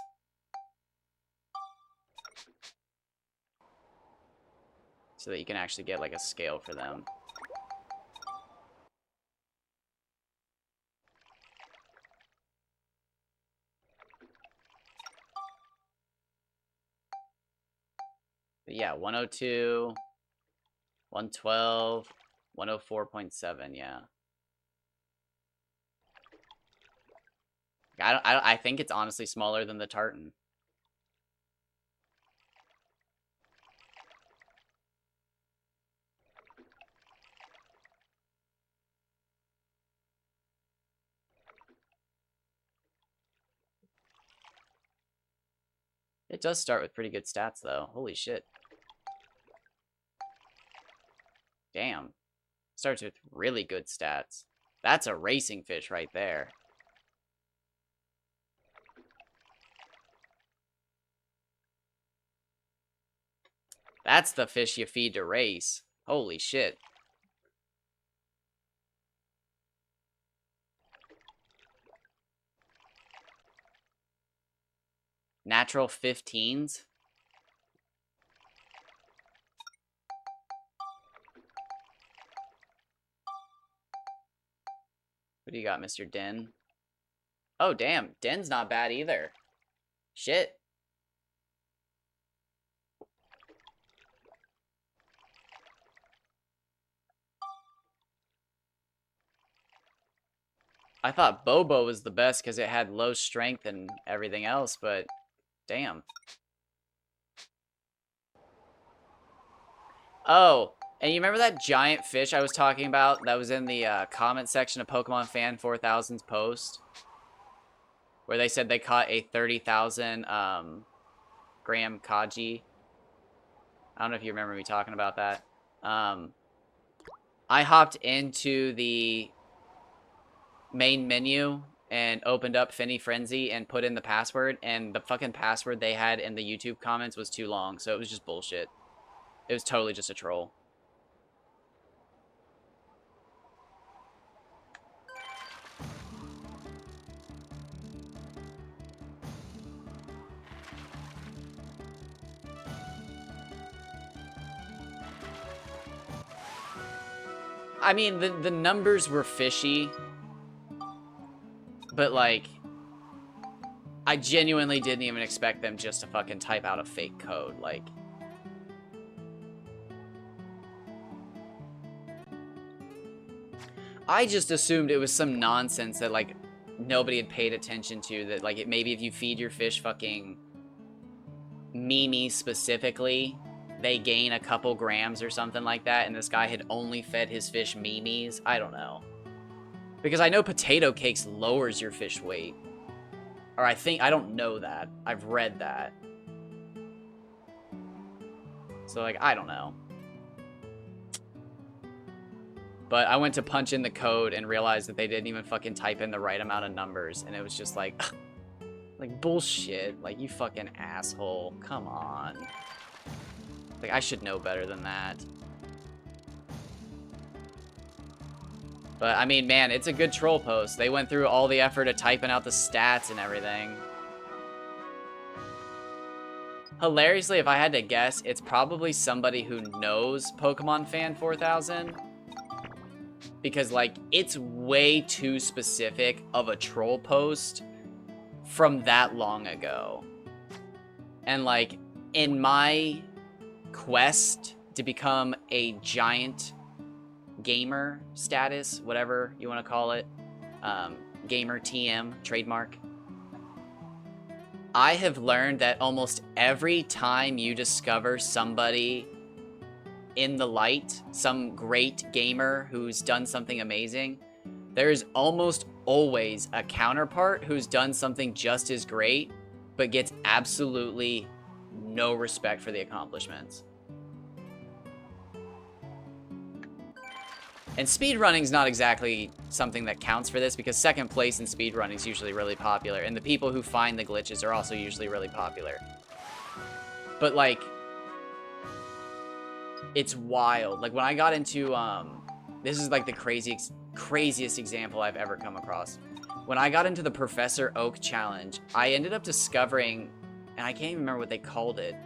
So that you can actually get like a scale for them. But yeah, 102, 112, 104.7, yeah. I think it's honestly smaller than the tartan. It does start with pretty good stats, though. Holy shit. Damn. Starts with really good stats. That's a racing fish right there. That's the fish you feed to race. Holy shit. Natural 15s? What do you got, Mr. Den? Oh, damn. Den's not bad either. Shit. I thought Bobo was the best because it had low strength and everything else, but damn. Oh, and you remember that giant fish I was talking about that was in the comment section of Pokemon Fan 4000's post? Where they said they caught a 30,000 gram Kaji. I don't know if you remember me talking about that. I hopped into the main menu and opened up Finny Frenzy and put in the password, and the fucking password they had in the YouTube comments was too long, so it was just bullshit. It was totally just a troll. I mean, the numbers were fishy, but, like, I genuinely didn't even expect them just to fucking type out a fake code, like... I just assumed it was some nonsense that, like, nobody had paid attention to, that, like, maybe if you feed your fish fucking Mimi specifically, they gain a couple grams or something like that, and this guy had only fed his fish Mimis. I don't know. Because I know potato cakes lowers your fish weight. Or I don't know that. I've read that. So, like, I don't know. But I went to punch in the code and realized that they didn't even fucking type in the right amount of numbers. And it was just like, like, bullshit. Like, you fucking asshole. Come on. Like, I should know better than that. But, I mean, man, it's a good troll post. They went through all the effort of typing out the stats and everything. Hilariously, if I had to guess, it's probably somebody who knows Pokemon Fan 4000. Because, like, it's way too specific of a troll post from that long ago. And, like, in my quest to become a giant gamer status, whatever you want to call it, gamer TM, trademark, I have learned that almost every time you discover somebody in the light, some great gamer who's done something amazing, there's almost always a counterpart who's done something just as great, but gets absolutely no respect for the accomplishments. And speedrunning's not exactly something that counts for this, because second place in speedrunning is usually really popular, and the people who find the glitches are also usually really popular. But, like, it's wild. Like, when I got into, this is, like, the craziest example I've ever come across. When I got into the Professor Oak challenge, I ended up discovering, and I can't even remember what they called it,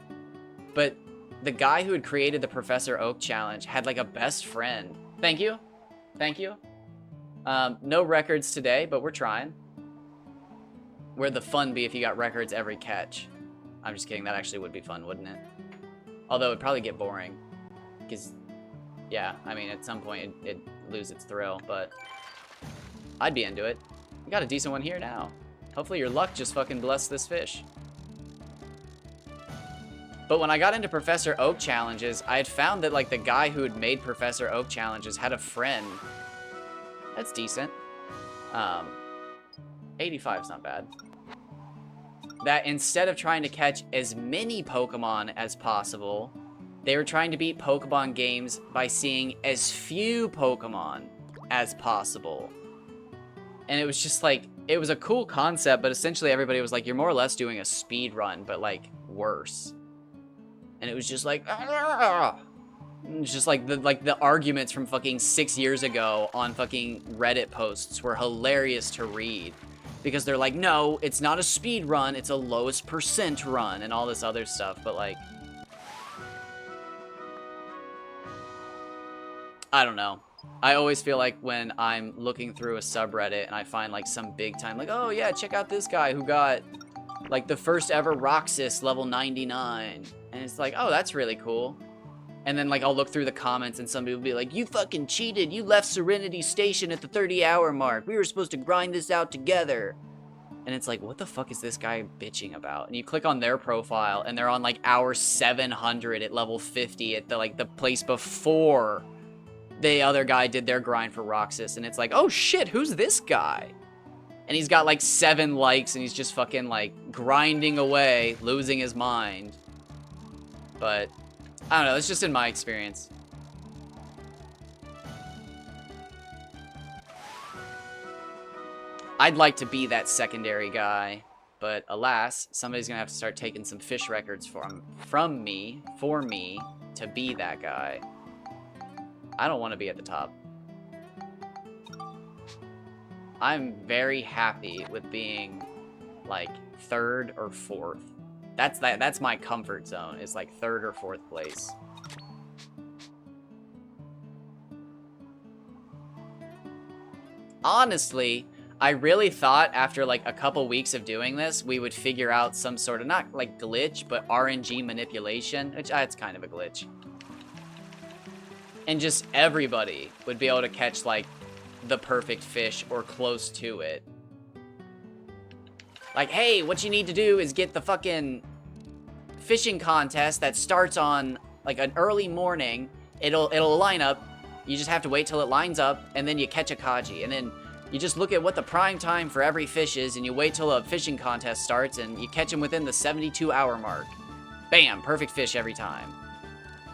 but the guy who had created the Professor Oak challenge had, like, a best friend. Thank you. Thank you. No records today, but we're trying. Where'd the fun be if you got records every catch? I'm just kidding. That actually would be fun, wouldn't it? Although it'd probably get boring. Because, yeah, I mean, at some point it'd lose its thrill, but I'd be into it. We got a decent one here now. Hopefully your luck just fucking blessed this fish. But when I got into Professor Oak challenges, I had found that, like, the guy who had made Professor Oak challenges had a friend. That's decent. 85's not bad. that instead of trying to catch as many Pokemon as possible, they were trying to beat Pokemon games by seeing as few Pokemon as possible. And it was just like, it was a cool concept, but essentially everybody was like, you're more or less doing a speed run, but like worse. And it was just like, it's just like the arguments from fucking 6 years ago on fucking Reddit posts were hilarious to read. Because they're like, no, it's not a speed run, it's a lowest percent run, and all this other stuff, but like, I don't know. I always feel like when I'm looking through a subreddit and I find like some big time, like, oh yeah, check out this guy who got like the first ever Roxas level 99. And it's like, oh, that's really cool. And then like I'll look through the comments and somebody will be like, you fucking cheated. You left Serenity Station at the 30-hour mark. We were supposed to grind this out together. And it's like, what the fuck is this guy bitching about? And you click on their profile and they're on like hour 700 at level 50 at the like the place before the other guy did their grind for Roxas. And it's like, oh shit, who's this guy? And he's got like 7 likes and he's just fucking like grinding away, losing his mind. But I don't know, it's just in my experience. I'd like to be that secondary guy, but alas, somebody's gonna have to start taking some fish records from me, for me, to be that guy. I don't want to be at the top. I'm very happy with being, like, 3rd or 4th. That's my comfort zone, is like 3rd or 4th place. Honestly, I really thought after like a couple weeks of doing this, we would figure out some sort of, not like glitch, but RNG manipulation, which it's kind of a glitch. And just everybody would be able to catch like the perfect fish or close to it. Like, hey, what you need to do is get the fucking fishing contest that starts on like an early morning. It'll line up. You just have to wait till it lines up, and then you catch a Kaji, and then you just look at what the prime time for every fish is, and you wait till a fishing contest starts, and you catch them within the 72-hour mark. Bam, perfect fish every time.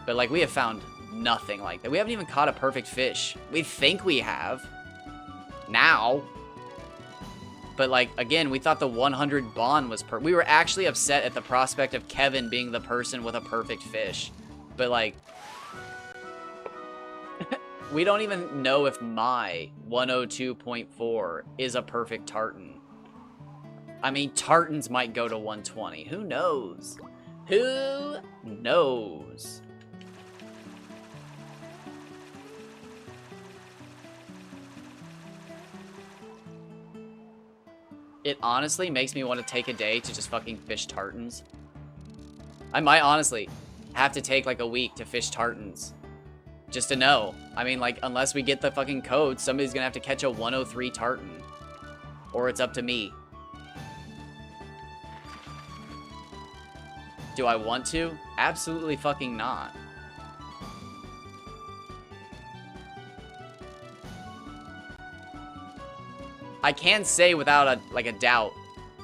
But like, we have found nothing like that. We haven't even caught a perfect fish. We think we have now. But like, again, we thought the 100 bond was we were actually upset at the prospect of Kevin being the person with a perfect fish. But like, we don't even know if my 102.4 is a perfect tartan. I mean, tartans might go to 120. Who knows? Who knows? It honestly makes me want to take a day to just fucking fish tartans. I might honestly have to take like a week to fish tartans. Just to know. I mean, like, unless we get the fucking code, somebody's gonna have to catch a 103 tartan. Or it's up to me. Do I want to? Absolutely fucking not. I can say without a doubt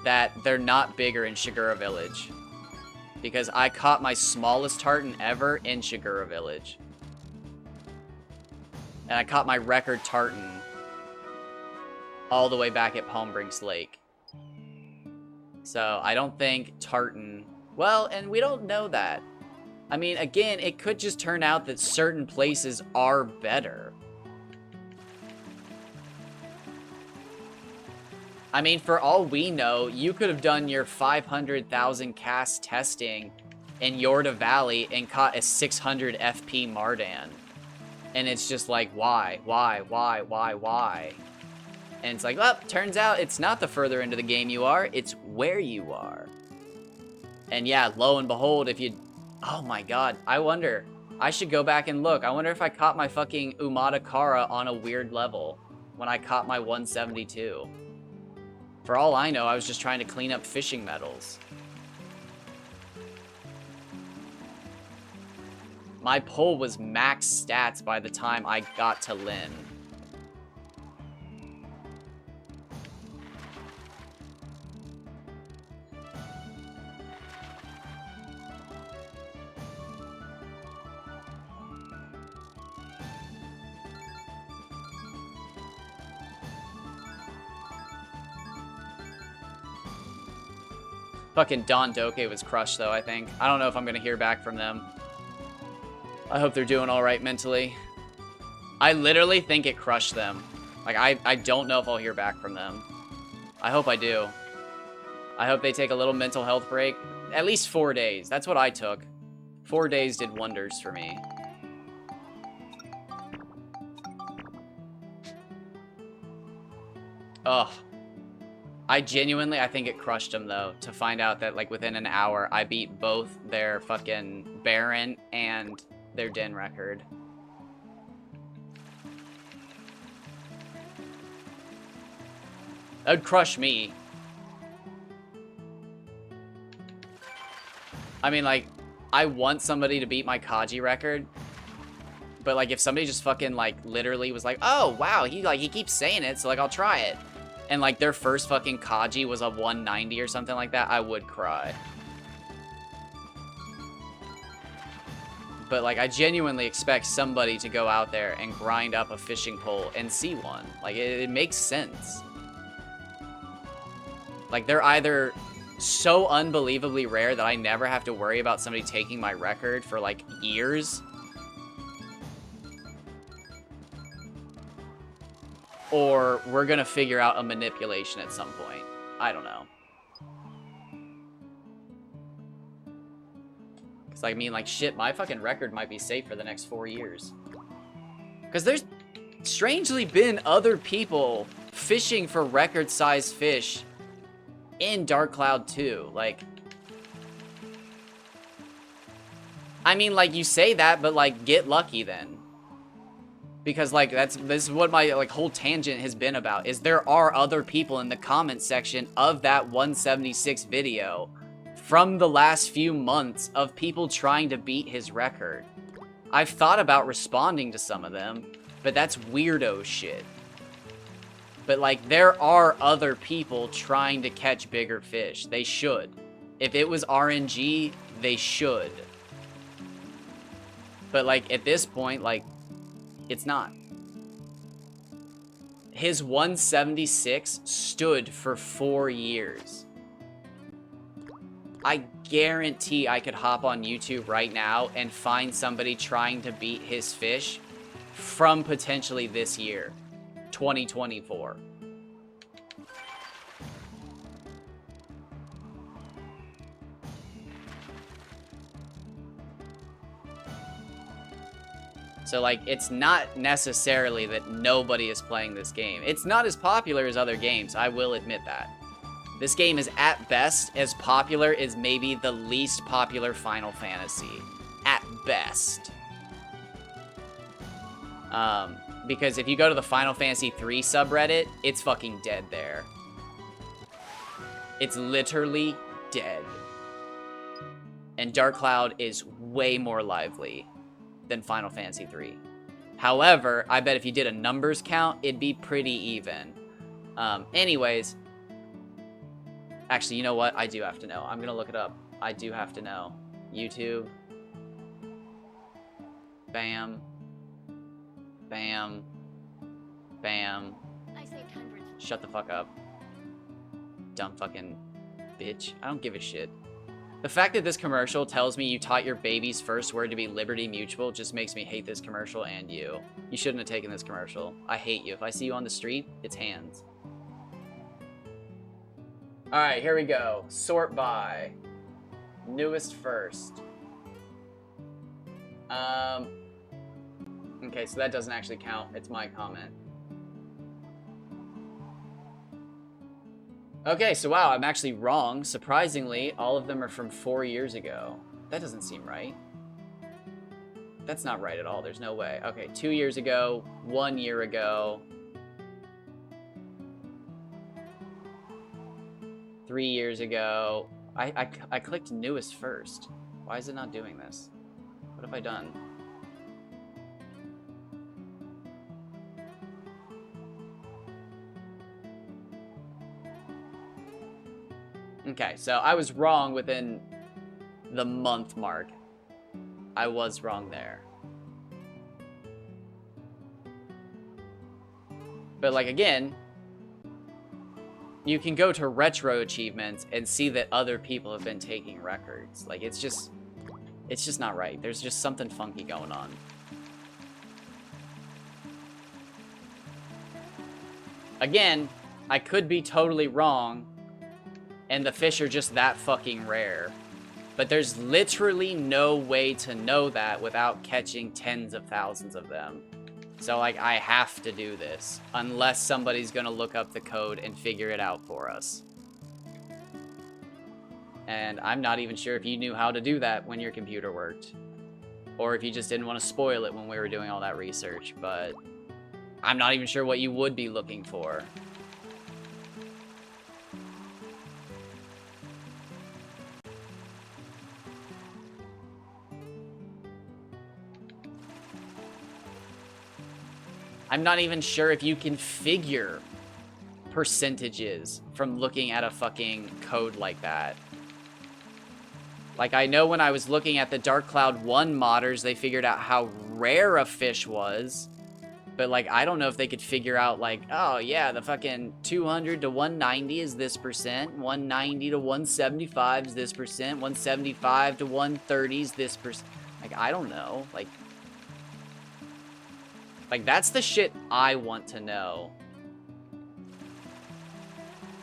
that they're not bigger in Shigura Village. Because I caught my smallest tartan ever in Shigura Village. And I caught my record tartan all the way back at Palm Brinks Lake. So I don't think tartan... Well, and we don't know that. I mean, again, it could just turn out that certain places are better. I mean, for all we know, you could have done your 500,000 cast testing in Yorta Valley and caught a 600 FP Mardan. And it's just like, why? And it's like, well, turns out it's not the further into the game you are, it's where you are. And yeah, lo and behold, if you... Oh my god, I wonder. I should go back and look. I wonder if I caught my fucking Umada Kara on a weird level when I caught my 172. For all I know, I was just trying to clean up fishing metals. My pull was max stats by the time I got to Lynn. Fucking Don Doke was crushed, though, I think. I don't know if I'm going to hear back from them. I hope they're doing all right mentally. I literally think it crushed them. Like, I don't know if I'll hear back from them. I hope I do. I hope they take a little mental health break. At least 4 days. That's what I took. 4 days did wonders for me. Ugh. I think it crushed them, though, to find out that, like, within an hour, I beat both their fucking Baron and their Den record. That would crush me. I mean, like, I want somebody to beat my Kaji record. But, like, if somebody just fucking, like, literally was like, oh, wow, he keeps saying it, so, like, I'll try it. And, like, their first fucking Kaji was a 190 or something like that, I would cry. But, like, I genuinely expect somebody to go out there and grind up a fishing pole and see one. Like, it makes sense. Like, they're either so unbelievably rare that I never have to worry about somebody taking my record for, like, years. Or we're gonna figure out a manipulation at some point. I don't know. Because, I mean, like, shit, my fucking record might be safe for the next 4 years. Because there's strangely been other people fishing for record-sized fish in Dark Cloud 2. Like, I mean, like, you say that, but, like, get lucky then. Because, like, this is what my, like, whole tangent has been about, is there are other people in the comment section of that 176 video from the last few months of people trying to beat his record. I've thought about responding to some of them, but that's weirdo shit. But, like, there are other people trying to catch bigger fish. They should. If it was RNG, they should. But, like, at this point, like, it's not. His 176 stood for 4 years. I guarantee I could hop on YouTube right now and find somebody trying to beat his fish from potentially this year, 2024. So, like, it's not necessarily that nobody is playing this game. It's not as popular as other games, I will admit that. This game is, at best, as popular as maybe the least popular Final Fantasy. At best. Because if you go to the Final Fantasy 3 subreddit, it's fucking dead there. It's literally dead. And Dark Cloud is way more lively than Final Fantasy 3. However, I bet if you did a numbers count, it'd be pretty even. Anyways. Actually, you know what? I do have to know. I'm gonna look it up. I do have to know. YouTube. Bam. Bam. Bam. Shut the fuck up. Dumb fucking bitch. I don't give a shit. The fact that this commercial tells me you taught your baby's first word to be Liberty Mutual just makes me hate this commercial and you. You shouldn't have taken this commercial. I hate you. If I see you on the street, it's hands. Alright, here we go. Sort by. Newest first. Okay, so that doesn't actually count. It's my comment. Okay, so wow, I'm actually wrong. Surprisingly, all of them are from 4 years ago. That doesn't seem right. That's not right at all. There's no way. Okay, 2 years ago, 1 year ago, 3 years ago. I clicked newest first. Why is it not doing this? What have I done? Okay, so I was wrong within the month mark. I was wrong there. But, like, again, you can go to retro achievements and see that other people have been taking records. Like, it's just not right. There's just something funky going on. Again, I could be totally wrong, and the fish are just that fucking rare. But there's literally no way to know that without catching tens of thousands of them. So, like, I have to do this. Unless somebody's gonna look up the code and figure it out for us. And I'm not even sure if you knew how to do that when your computer worked. Or if you just didn't want to spoil it when we were doing all that research. But I'm not even sure what you would be looking for. I'm not even sure if you can figure percentages from looking at a fucking code like that. Like, I know when I was looking at the Dark Cloud 1 modders, they figured out how rare a fish was. But, like, I don't know if they could figure out, like, oh, yeah, the fucking 200 to 190 is this percent, 190 to 175 is this percent, 175 to 130 is this percent. Like, I don't know. Like, that's the shit I want to know.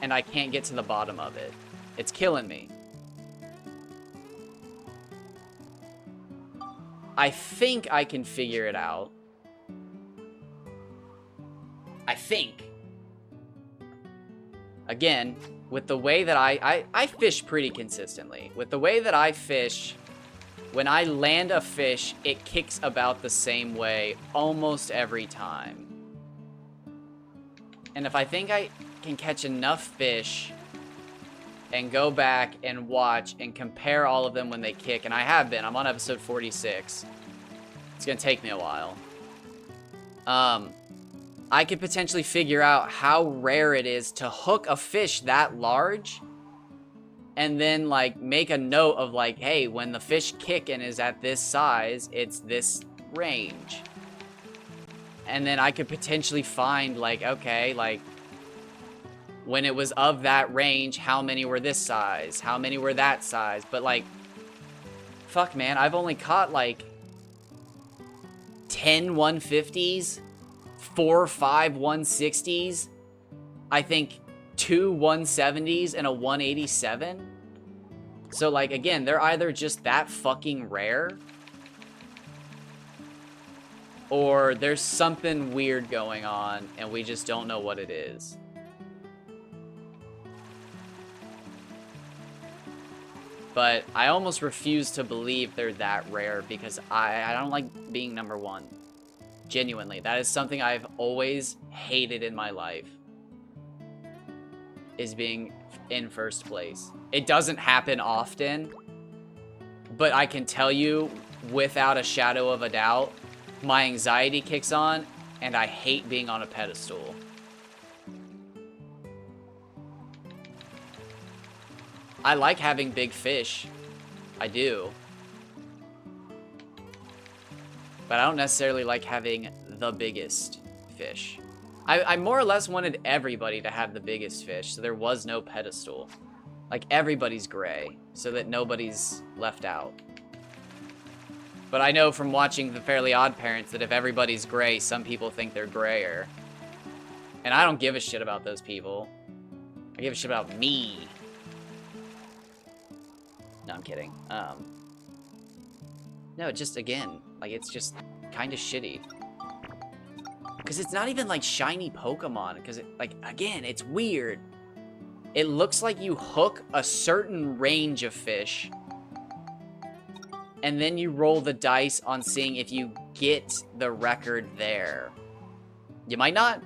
And I can't get to the bottom of it. It's killing me. I think I can figure it out. I think. Again, with the way that I fish pretty consistently. With the way that I fish, when I land a fish, it kicks about the same way almost every time. And if I think I can catch enough fish and go back and watch and compare all of them when they kick, and I have been. I'm on episode 46. It's gonna take me a while. I could potentially figure out how rare it is to hook a fish that large and then, like, make a note of, like, hey, when the fish kick and is at this size, it's this range. And then I could potentially find, like, okay, like, when it was of that range, how many were this size? How many were that size? But, like, fuck, man, I've only caught, like, 10 150s, 4 or 5 160s, I think 2 170s, and a 187. So, like, again, they're either just that fucking rare, or there's something weird going on, and we just don't know what it is. But I almost refuse to believe they're that rare because I don't like being number one. Genuinely, that is something I've always hated in my life. Is being in first place. It doesn't happen often, but I can tell you without a shadow of a doubt, my anxiety kicks on and I hate being on a pedestal. I like having big fish. I do. But I don't necessarily like having the biggest fish. I more or less wanted everybody to have the biggest fish, so there was no pedestal. Like, everybody's gray, so that nobody's left out. But I know from watching The Fairly Odd Parents that if everybody's gray, some people think they're grayer. And I don't give a shit about those people. I give a shit about me. No, I'm kidding. No, just, again, like, it's just kind of shitty. Because it's not even, like, shiny Pokemon. Because, like, again, it's weird. It looks like you hook a certain range of fish. And then you roll the dice on seeing if you get the record there. You might not.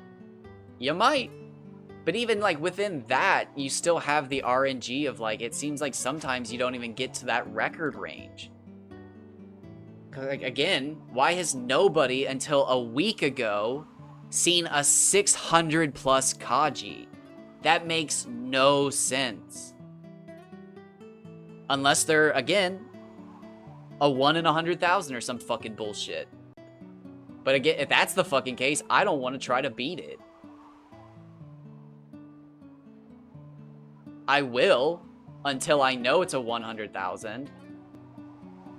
You might. But even, like, within that, you still have the RNG of, like, it seems like sometimes you don't even get to that record range. Like, again, why has nobody until a week ago seen a 600 plus Kaji? That makes no sense. Unless they're, again, a 1 in 100,000 or some fucking bullshit. But again, if that's the fucking case, I don't want to try to beat it. I will until I know it's a 100,000.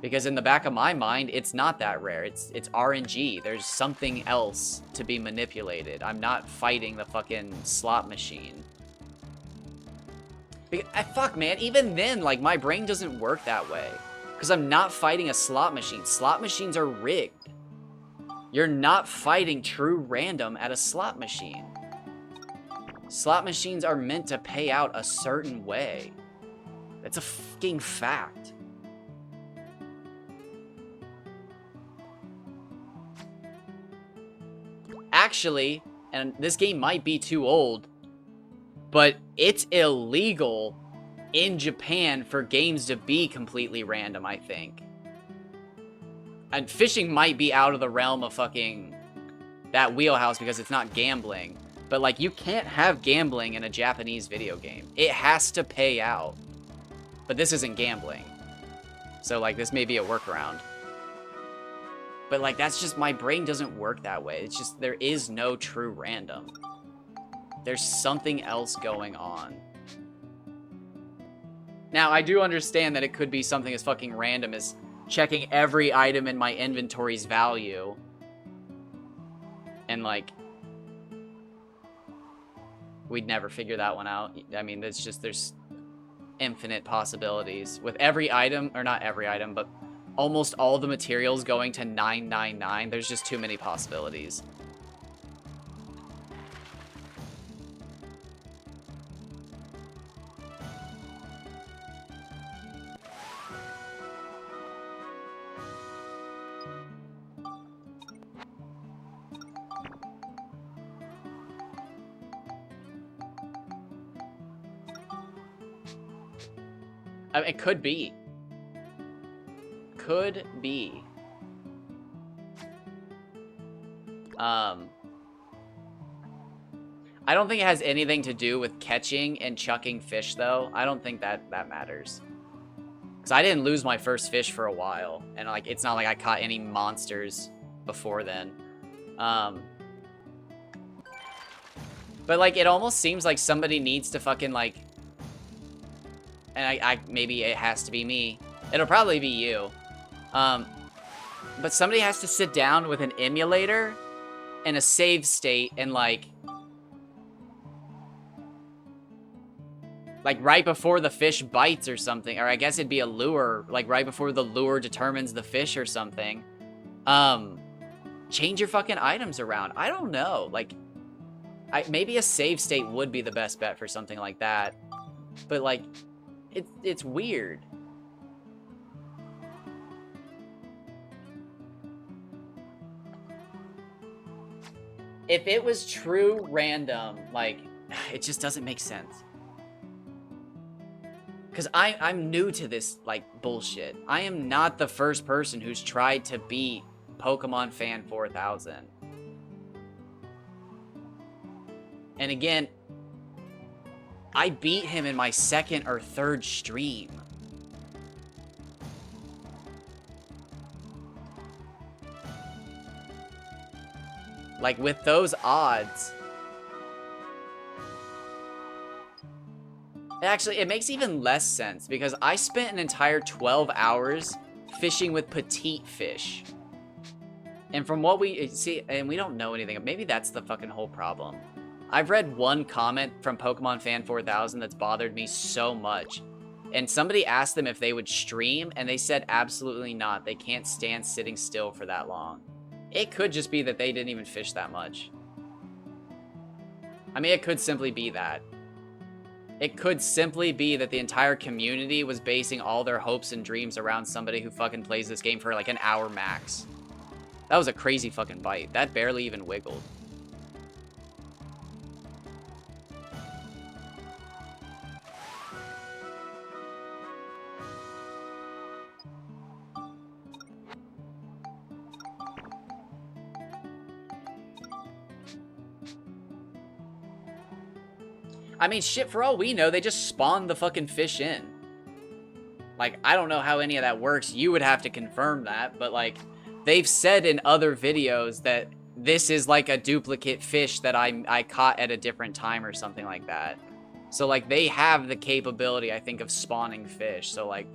Because in the back of my mind, it's not that rare. It's RNG. There's something else to be manipulated. I'm not fighting the fucking slot machine. Fuck, man. Even then, like, my brain doesn't work that way. Because I'm not fighting a slot machine. Slot machines are rigged. You're not fighting true random at a slot machine. Slot machines are meant to pay out a certain way. That's a fucking fact. Actually, and this game might be too old, but it's illegal in Japan for games to be completely random, I think. And fishing might be out of the realm of fucking that wheelhouse because it's not gambling. But, like, you can't have gambling in a Japanese video game. It has to pay out. But this isn't gambling. So, like, this may be a workaround. But, like, that's just, my brain doesn't work that way. It's just, there is no true random. There's something else going on. Now, I do understand that it could be something as fucking random as checking every item in my inventory's value. And, like, we'd never figure that one out. I mean, it's just, there's infinite possibilities. With every item, or not every item, but almost all the materials going to 999, there's just too many possibilities. I mean, it could be. Could be. I don't think it has anything to do with catching and chucking fish, though. I don't think that matters. Because I didn't lose my first fish for a while. And, like, it's not like I caught any monsters before then. But, like, it almost seems like somebody needs to fucking, like... And maybe it has to be me. It'll probably be you. But somebody has to sit down with an emulator and a save state and, like, right before the fish bites or something. Or I guess it'd be a lure, like, right before the lure determines the fish or something. Change your fucking items around. I don't know. Like, maybe a save state would be the best bet for something like that. But, like... It's weird. If it was true random, like, it just doesn't make sense. Because I'm new to this, like, bullshit. I am not the first person who's tried to beat Pokemon Fan 4000. And again... I beat him in my second or third stream. Like, with those odds... Actually, it makes even less sense, because I spent an entire 12 hours fishing with petite fish. And from what we see, and we don't know anything, maybe that's the fucking whole problem. I've read one comment from Pokemon Fan 4000 that's bothered me so much. And somebody asked them if they would stream, and they said absolutely not. They can't stand sitting still for that long. It could just be that they didn't even fish that much. I mean, it could simply be that. It could simply be that the entire community was basing all their hopes and dreams around somebody who fucking plays this game for like an hour max. That was a crazy fucking bite. That barely even wiggled. I mean, shit, for all we know, they just spawned the fucking fish in. Like, I don't know how any of that works. You would have to confirm that, but, like, they've said in other videos that this is, like, a duplicate fish that I caught at a different time or something like that. So, like, they have the capability, I think, of spawning fish. So, like,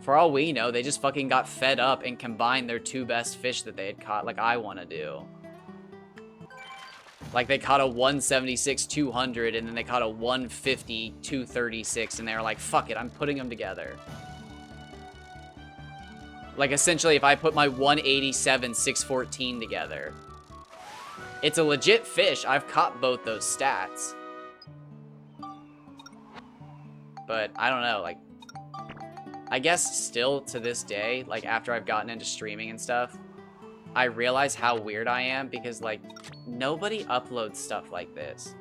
for all we know, they just fucking got fed up and combined their 2 best fish that they had caught, like I want to do. Like, they caught a 176 200, and then they caught a 150 236, and they were like, fuck it, I'm putting them together. Like, essentially, if I put my 187 614 together, it's a legit fish. I've caught both those stats. But, I don't know, like, I guess still to this day, like, after I've gotten into streaming and stuff, I realize how weird I am because, like, nobody uploads stuff like this.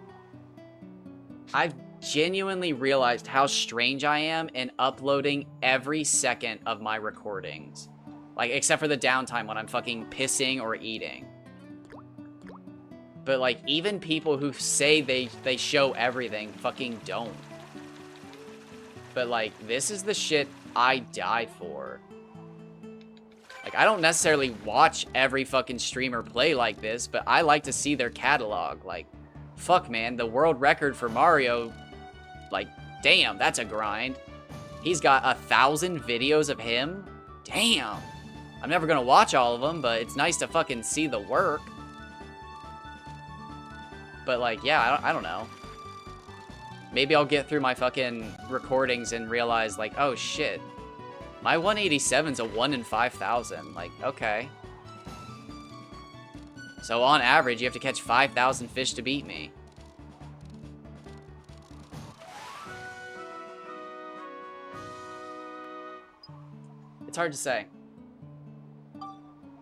I've genuinely realized how strange I am in uploading every second of my recordings. Like, except for the downtime when I'm fucking pissing or eating. But, like, even people who say they show everything fucking don't. But, like, this is the shit I die for. Like, I don't necessarily watch every fucking streamer play like this, but I like to see their catalog. Like, fuck, man, the world record for Mario, like, damn, that's a grind. He's got 1,000 videos of him. Damn. I'm never gonna watch all of them, but it's nice to fucking see the work. But, like, yeah, I don't know. Maybe I'll get through my fucking recordings and realize, like, oh, shit. My 187's a 1 in 5,000. Like, okay. So on average, you have to catch 5,000 fish to beat me. It's hard to say.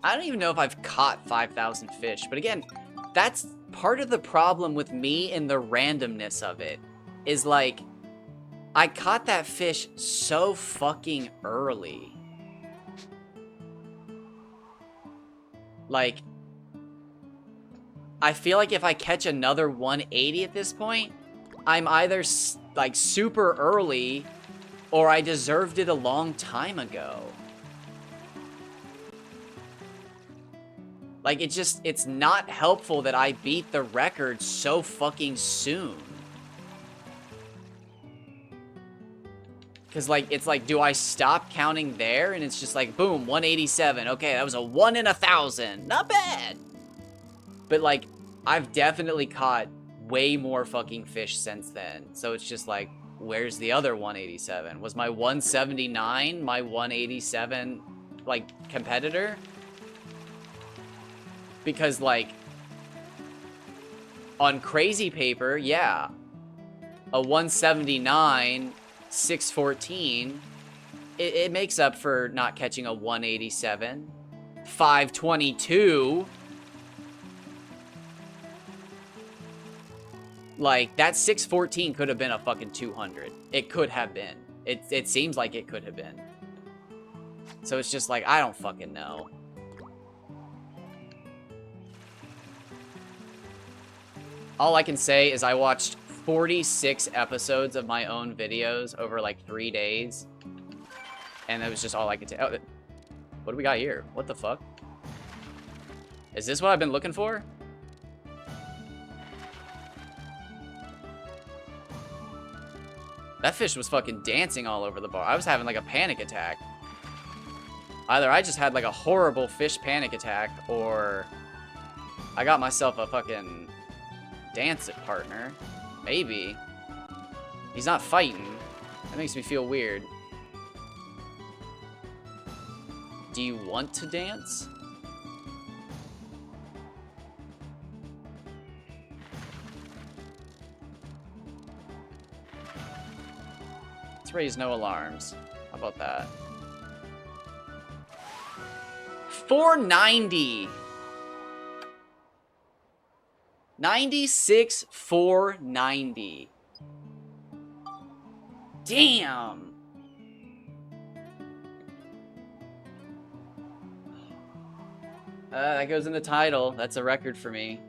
I don't even know if I've caught 5,000 fish. But again, that's part of the problem with me and the randomness of it. Is like, I caught that fish so fucking early. Like, I feel like if I catch another 180 at this point, I'm either, like, super early, or I deserved it a long time ago. Like, it's not helpful that I beat the record so fucking soon. Because, like, it's like, do I stop counting there? And it's just like, boom, 187. Okay, that was a 1 in 1,000. Not bad. But, like, I've definitely caught way more fucking fish since then. So it's just like, where's the other 187? Was my 179 my 187, like, competitor? Because, like, on Crazy Paper, yeah, a 179... 614, it makes up for not catching a 187. 522. Like, that 614 could have been a fucking 200. It could have been. It seems like it could have been. So it's just like, I don't fucking know. All I can say is I watched 46 episodes of my own videos over like 3 days. And that was just all I could take. Oh, what do we got here? What the fuck? Is this what I've been looking for? That fish was fucking dancing all over the bar. I was having like a panic attack. Either I just had like a horrible fish panic attack, or I got myself a fucking dance partner. Maybe. He's not fighting. That makes me feel weird. Do you want to dance? Let's raise no alarms. How about that? 490. 96 490. Damn. That goes in the title. That's a record for me.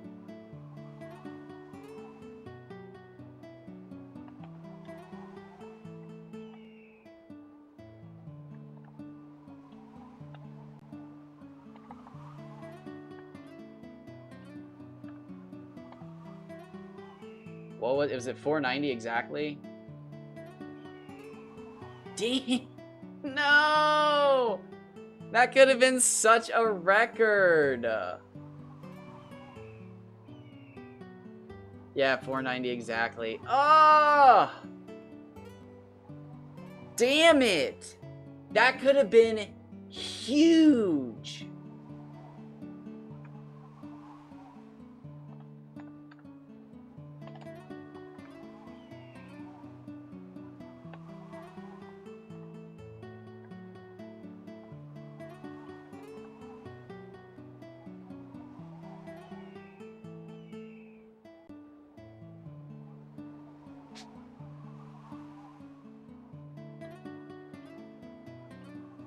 What was it 490 exactly? D. No! That could have been such a record. Yeah, 490 exactly. Oh! Damn it! That could have been huge.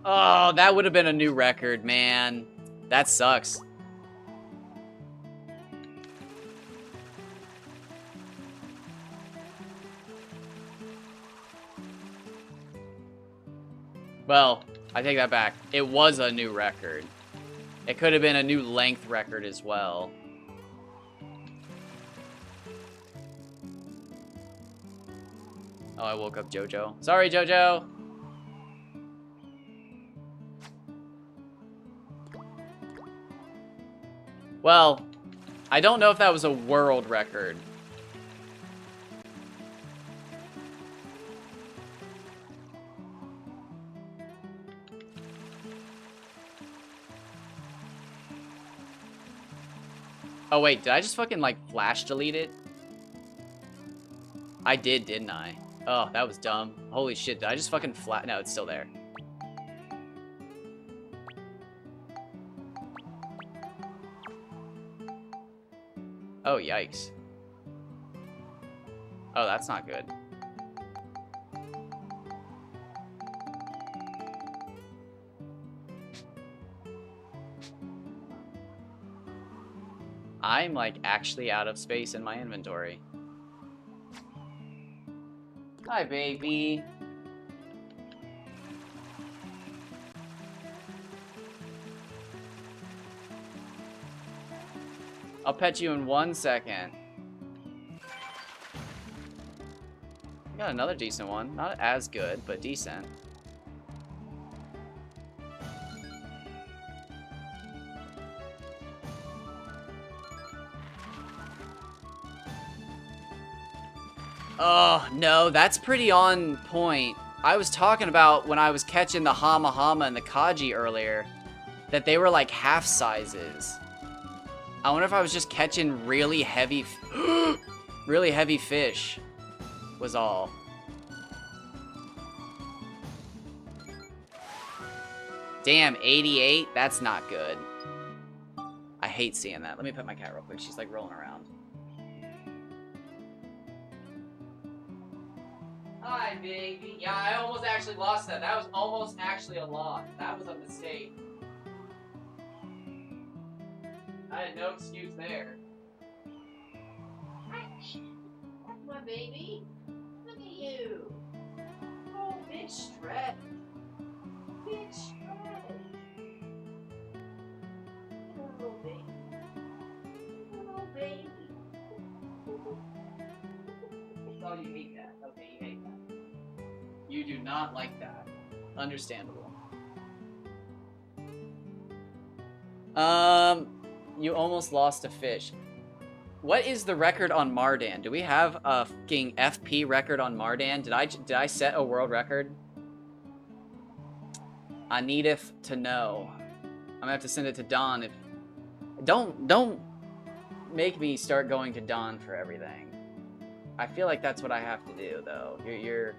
Oh, that would have been a new record, man. That sucks. Well, I take that back. It was a new record. It could have been a new length record as well. Oh, I woke up JoJo. Sorry, JoJo. Well, I don't know if that was a world record. Oh, wait, did I just fucking, like, flash delete it? I did, didn't I? Oh, that was dumb. Holy shit, did I just fucking No, it's still there. Oh, yikes. Oh, that's not good. I'm, like, actually out of space in my inventory. Hi, baby. I'll pet you in 1 second. Got another decent one. Not as good, but decent. Oh, no, that's pretty on point. I was talking about when I was catching the Hama Hama and the Kaji earlier, that they were like half sizes. I wonder if I was just catching really heavy, really heavy fish, was all. Damn, 88? That's not good. I hate seeing that. Let me pet my cat real quick. She's like rolling around. Hi, baby. Yeah, I almost actually lost that. That was almost actually a loss. That was a mistake. I had no excuse there. That's my baby. Look at you. Oh, big stretch. Big stretch. Little baby. Little baby. Oh, you hate that. Okay, you hate that. You do not like that. Understandable. You almost lost a fish. What is the record on Mardan? Do we have a fucking FP record on Mardan? Did I set a world record? I needeth to know. I'm gonna have to send it to Don. If don't make me start going to Don for everything. I feel like that's what I have to do, though. You're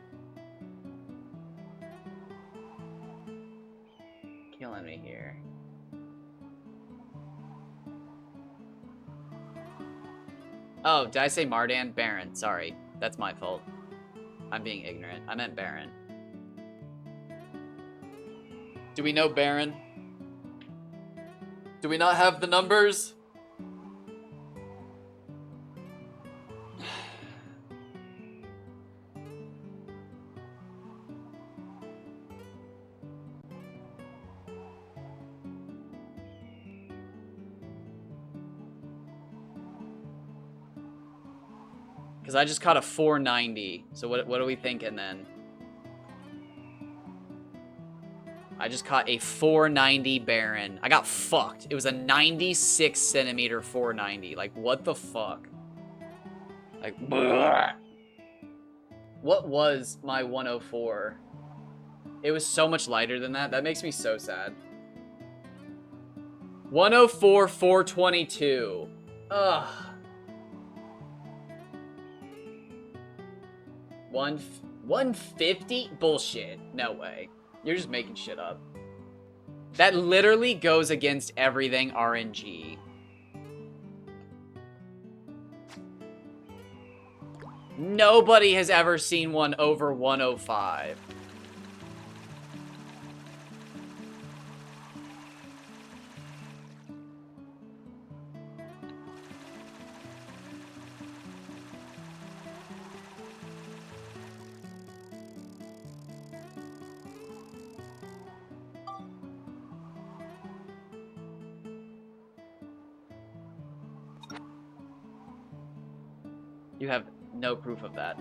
killing me here. Oh, did I say Mardan? Baron. Sorry. That's my fault. I'm being ignorant. I meant Baron. Do we know Baron? Do we not have the numbers? Because I just caught a 490. So what are we thinking then? I just caught a 490 Baron. I got fucked. It was a 96 centimeter 490. Like, what the fuck? Like, bleh. What was my 104? It was so much lighter than that. That makes me so sad. 104, 422. Ugh. 150? Bullshit. No way. You're just making shit up. That literally goes against everything RNG. Nobody has ever seen one over 105. You have no proof of that.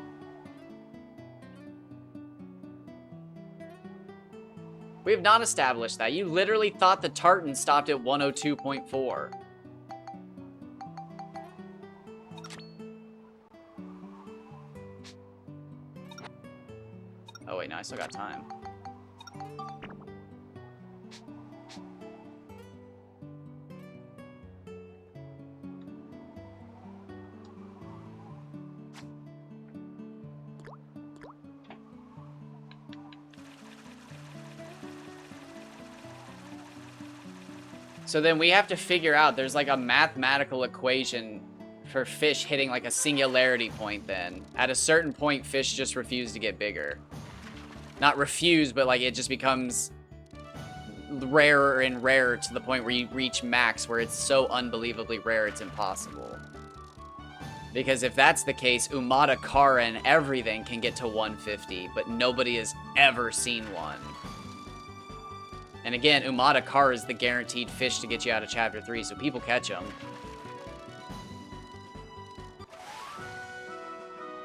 We have not established that. You literally thought the tartan stopped at 102.4. Oh wait, no, I still got time. So then we have to figure out, there's like a mathematical equation for fish hitting like a singularity point then. At a certain point, fish just refuse to get bigger. Not refuse, but like it just becomes rarer and rarer to the point where you reach max, where it's so unbelievably rare it's impossible. Because if that's the case, Umata Kara and everything can get to 150, but nobody has ever seen one. And again, Umata Kara is the guaranteed fish to get you out of Chapter 3, so people catch them.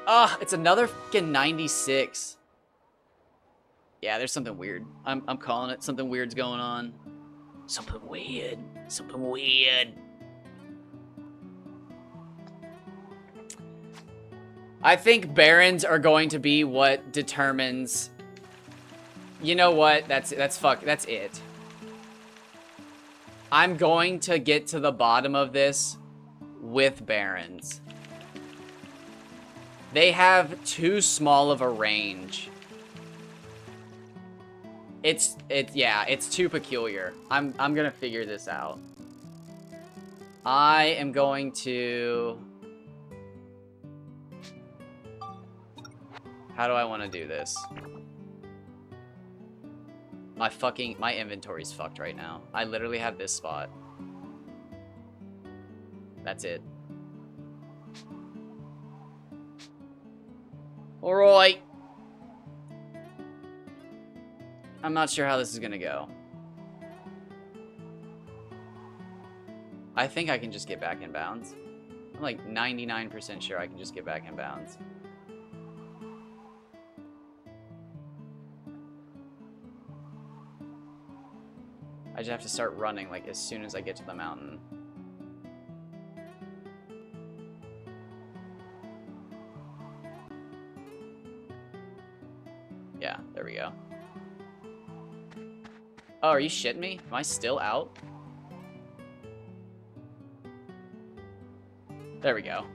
Ah, it's another fucking 96. Yeah, there's something weird. I'm calling it. Something weird's going on. Something weird. Something weird. I think Barons are going to be what determines... You know what? That's it. I'm going to get to the bottom of this with Barons. They have too small of a range. It's too peculiar. I'm gonna figure this out. I am going to... How do I want to do this? My inventory's fucked right now. I literally have this spot. That's it. Alright. I'm not sure how this is gonna go. I think I can just get back in bounds. I'm like 99% sure I can just get back in bounds. I just have to start running like as soon as I get to the mountain. Yeah, there we go. Oh, are you shitting me? Am I still out? There we go.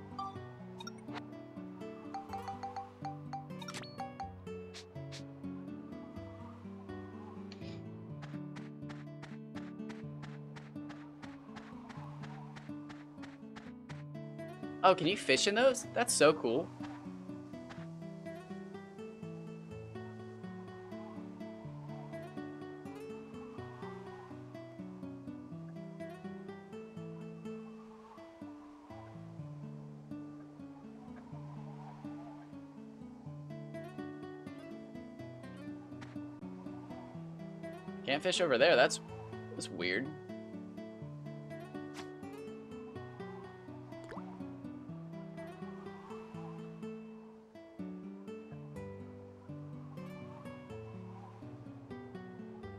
Oh, can you fish in those? That's so cool. Can't fish over there. That's weird.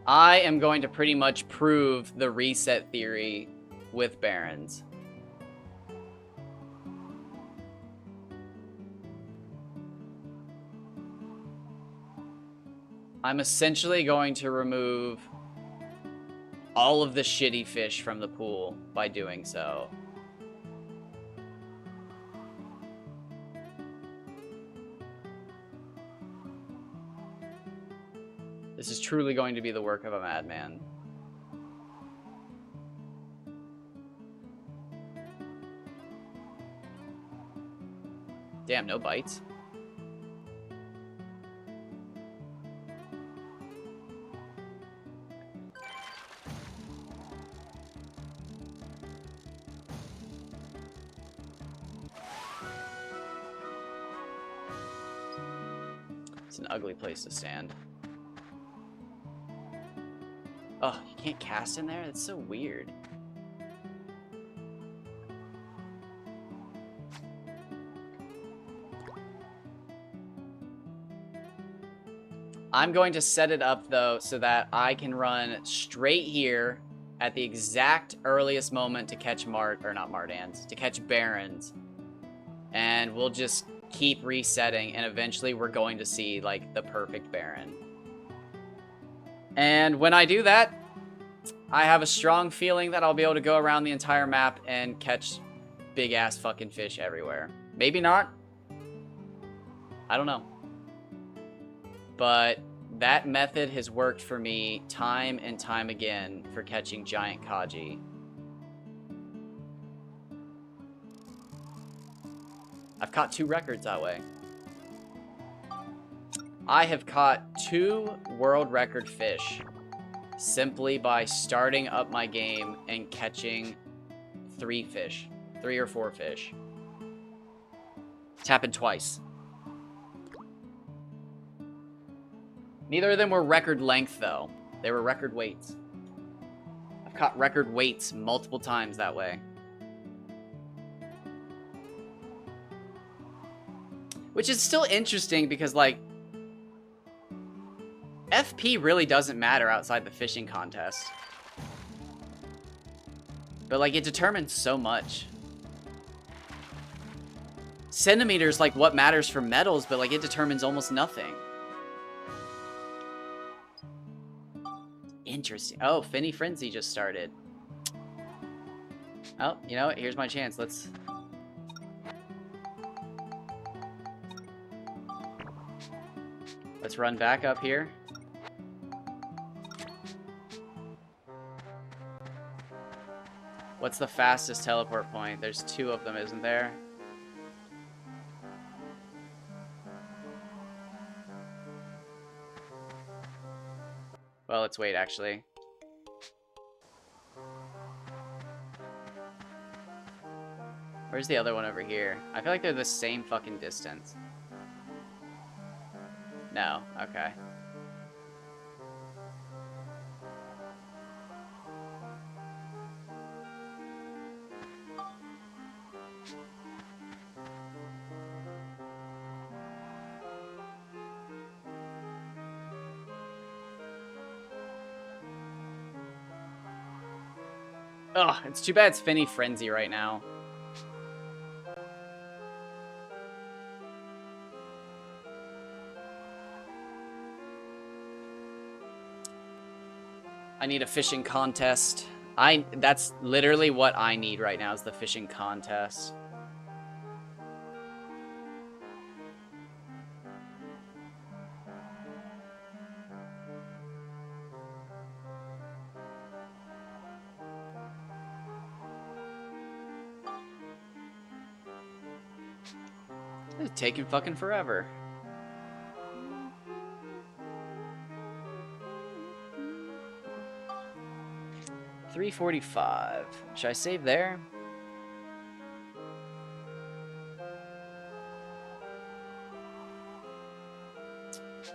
I am going to pretty much prove the reset theory with Barons. I'm essentially going to remove all of the shitty fish from the pool by doing so. This is truly going to be the work of a madman. Damn, no bites. It's an ugly place to stand. Oh, you can't cast in there? That's so weird. I'm going to set it up, though, so that I can run straight here at the exact earliest moment to catch to catch Barons. And we'll just keep resetting, and eventually we're going to see, like, the perfect Baron. And when I do that, I have a strong feeling that I'll be able to go around the entire map and catch big-ass fucking fish everywhere. Maybe not. I don't know. But that method has worked for me time and time again for catching giant Kaji. I've caught 2 records that way. I have caught 2 world record fish simply by starting up my game and catching 3 fish. 3 or 4 fish. It's happened twice. Neither of them were record length, though. They were record weights. I've caught record weights multiple times that way. Which is still interesting because, like, FP really doesn't matter outside the fishing contest. But, like, it determines so much. Centimeters, like, what matters for medals, but, like, it determines almost nothing. Interesting. Oh, Finny Frenzy just started. Oh, you know what? Here's my chance. Let's run back up here. What's the fastest teleport point? There's 2 of them, isn't there? Well, let's wait, actually. Where's the other one over here? I feel like they're the same fucking distance. No, okay. Ugh, it's too bad it's Finny Frenzy right now. I need a fishing contest. That's literally what I need right now is the fishing contest. It's taking fucking forever. $3.45. Should I save there?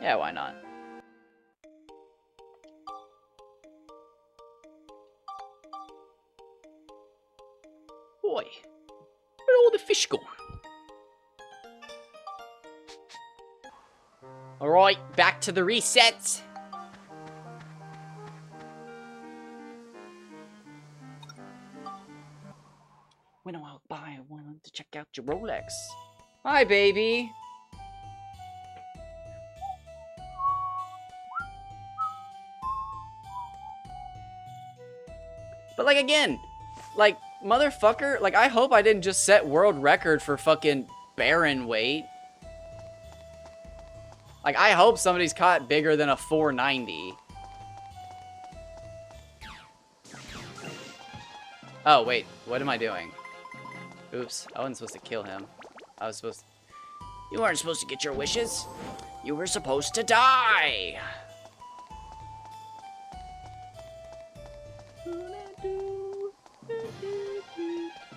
Yeah, why not? Boy, where'd all the fish go? Alright, back to the resets. When I walk by, I want to check out your Rolex. Hi, baby. But, like, again, like, motherfucker, like, I hope I didn't just set world record for fucking Baron weight. Like, I hope somebody's caught bigger than a 490. Oh, wait. What am I doing? Oops. I wasn't supposed to kill him. I was supposed to... You weren't supposed to get your wishes. You were supposed to die.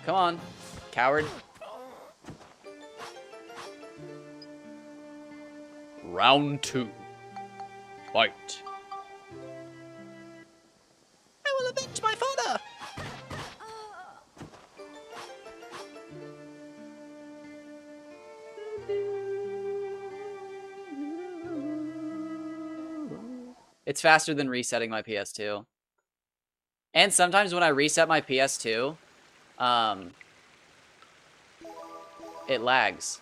Come on, coward. Round 2. Fight. I will avenge my father. It's faster than resetting my PS2. And sometimes when I reset my PS2, it lags.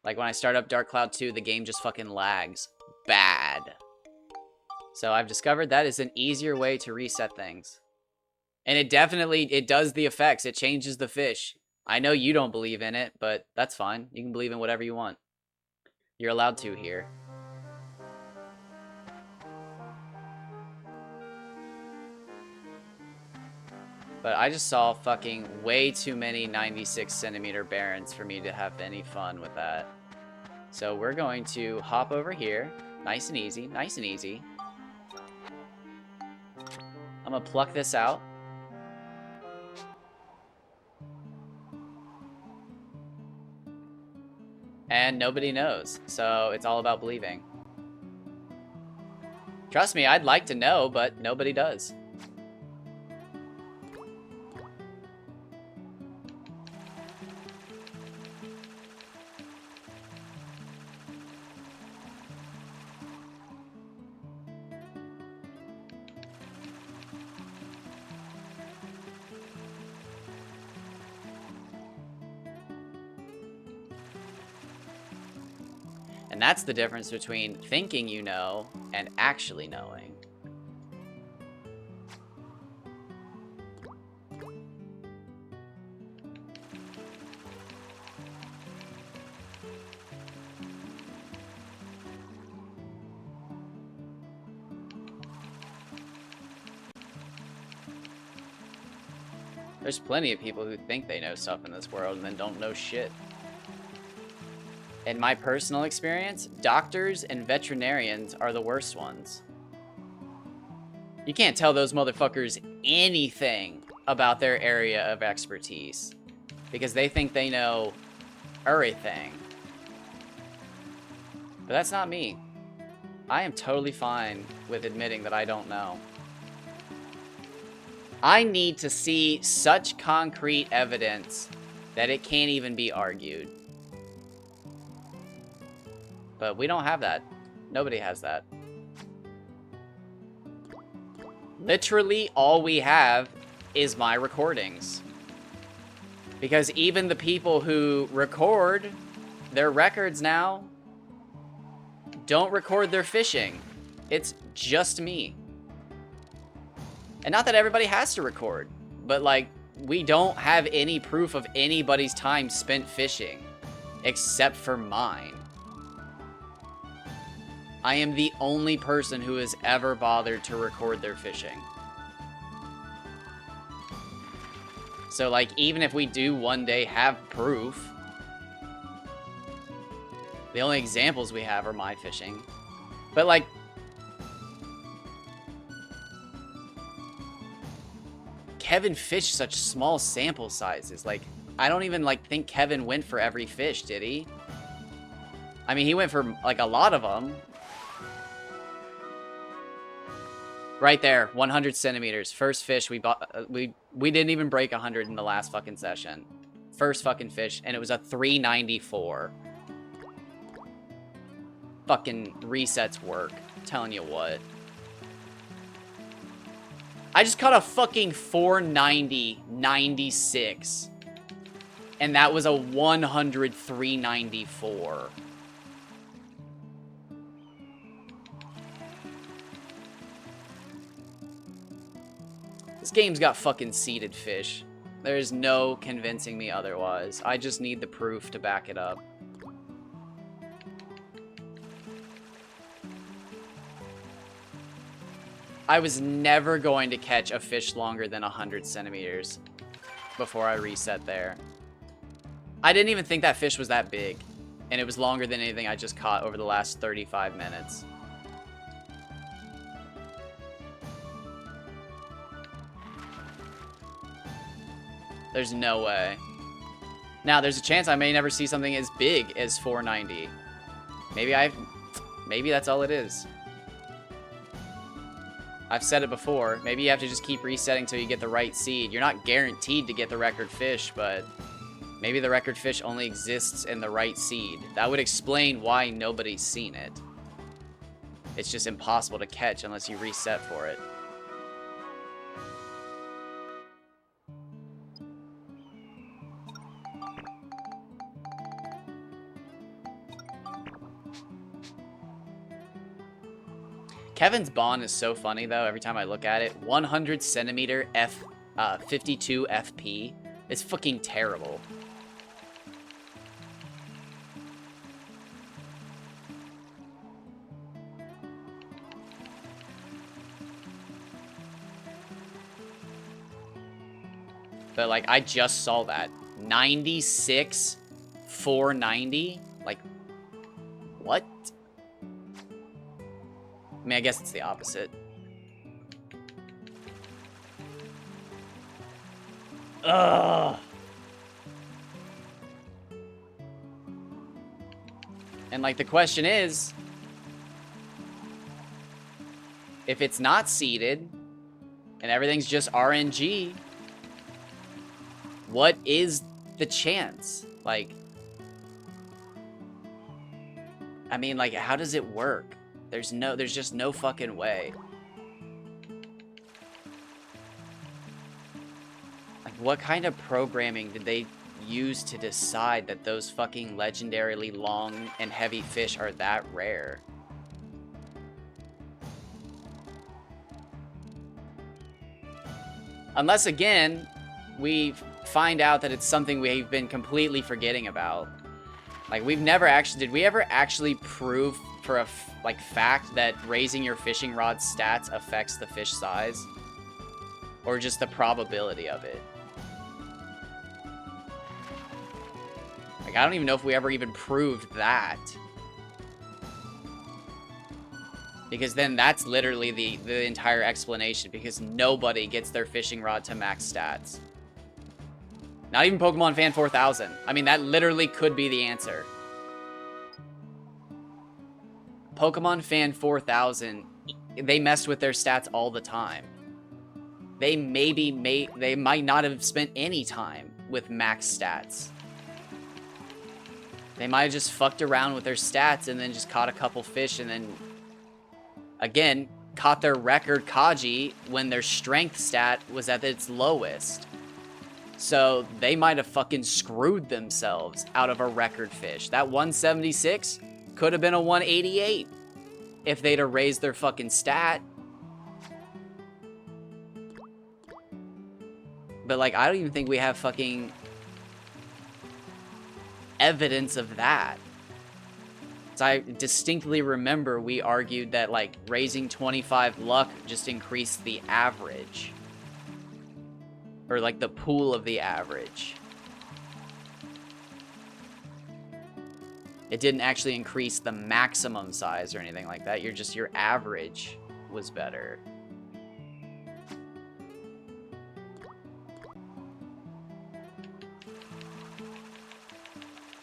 Like when I start up Dark Cloud 2, the game just fucking lags. Bad. So I've discovered that is an easier way to reset things. And it does the effects. It changes the fish. I know you don't believe in it, but that's fine. You can believe in whatever you want. You're allowed to here. But I just saw fucking way too many 96 centimeter Barons for me to have any fun with that. So we're going to hop over here. Nice and easy. Nice and easy. I'm gonna pluck this out. And nobody knows. So it's all about believing. Trust me, I'd like to know, but nobody does. And that's the difference between thinking you know and actually knowing. There's plenty of people who think they know stuff in this world and then don't know shit. In my personal experience, doctors and veterinarians are the worst ones. You can't tell those motherfuckers anything about their area of expertise because they think they know everything. But that's not me. I am totally fine with admitting that I don't know. I need to see such concrete evidence that it can't even be argued. But we don't have that. Nobody has that. Literally all we have is my recordings. Because even the people who record their records now don't record their fishing. It's just me. And not that everybody has to record, but like, we don't have any proof of anybody's time spent fishing, except for mine. I am the only person who has ever bothered to record their fishing. So like, even if we do one day have proof, the only examples we have are my fishing. But like, Kevin fished such small sample sizes. Like, I don't even like think Kevin went for every fish, did he? I mean, he went for like a lot of them. Right there, 100 centimeters. First fish we bought. We didn't even break 100 in the last fucking session. First fucking fish, and it was a 394. Fucking resets work. I'm telling you what. I just caught a fucking 490.96. And that was a 103.94. This game's got fucking seeded fish. There's no convincing me otherwise. I just need the proof to back it up. I was never going to catch a fish longer than 100 centimeters before I reset there. I didn't even think that fish was that big. And it was longer than anything I just caught over the last 35 minutes. There's no way. Now, there's a chance I may never see something as big as 490. Maybe that's all it is. I've said it before. Maybe you have to just keep resetting till you get the right seed. You're not guaranteed to get the record fish, but maybe the record fish only exists in the right seed. That would explain why nobody's seen it. It's just impossible to catch unless you reset for it. Kevin's Bond is so funny, though, every time I look at it. 100 centimeter 52 FP is fucking terrible. But, like, I just saw that. 96, 490? Like, what? I mean, I guess it's the opposite. Ugh. And, like, the question is, if it's not seeded, and everything's just RNG, what is the chance? Like, I mean, like, how does it work? There's just no fucking way. Like, what kind of programming did they use to decide that those fucking legendarily long and heavy fish are that rare? Unless, again, we find out that it's something we've been completely forgetting about. Like, we've never actually... Did we ever actually prove for a fact that raising your fishing rod stats affects the fish size? Or just the probability of it? Like, I don't even know if we ever even proved that. Because then that's literally the entire explanation. Because nobody gets their fishing rod to max stats. Not even Pokemon Fan 4000. I mean, that literally could be the answer. Pokemon Fan 4000, they messed with their stats all the time. They might not have spent any time with max stats. They might have just fucked around with their stats and then just caught a couple fish and then, again, caught their record Kaji when their strength stat was at its lowest. So they might have fucking screwed themselves out of a record fish. That 176 could have been a 188 if they'd have raised their fucking stat. But, like, I don't even think we have fucking evidence of that. So I distinctly remember we argued that, like, raising 25 luck just increased the average. Or, like, the pool of the average. It didn't actually increase the maximum size or anything like that. Your average was better.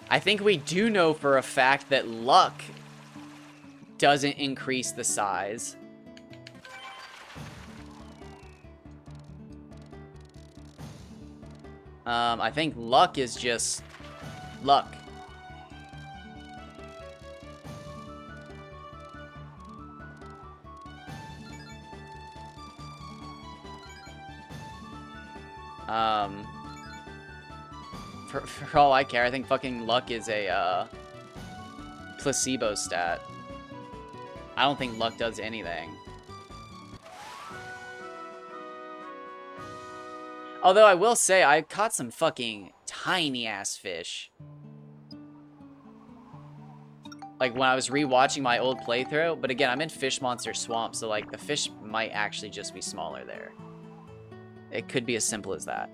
I think we do know for a fact that luck doesn't increase the size. I think luck is just luck. Um, for all I care, I think fucking luck is a placebo stat. I don't think luck does anything. Although I will say, I caught some fucking tiny-ass fish. Like, when I was rewatching my old playthrough. But again, I'm in Fish Monster Swamp, so, like, the fish might actually just be smaller there. It could be as simple as that.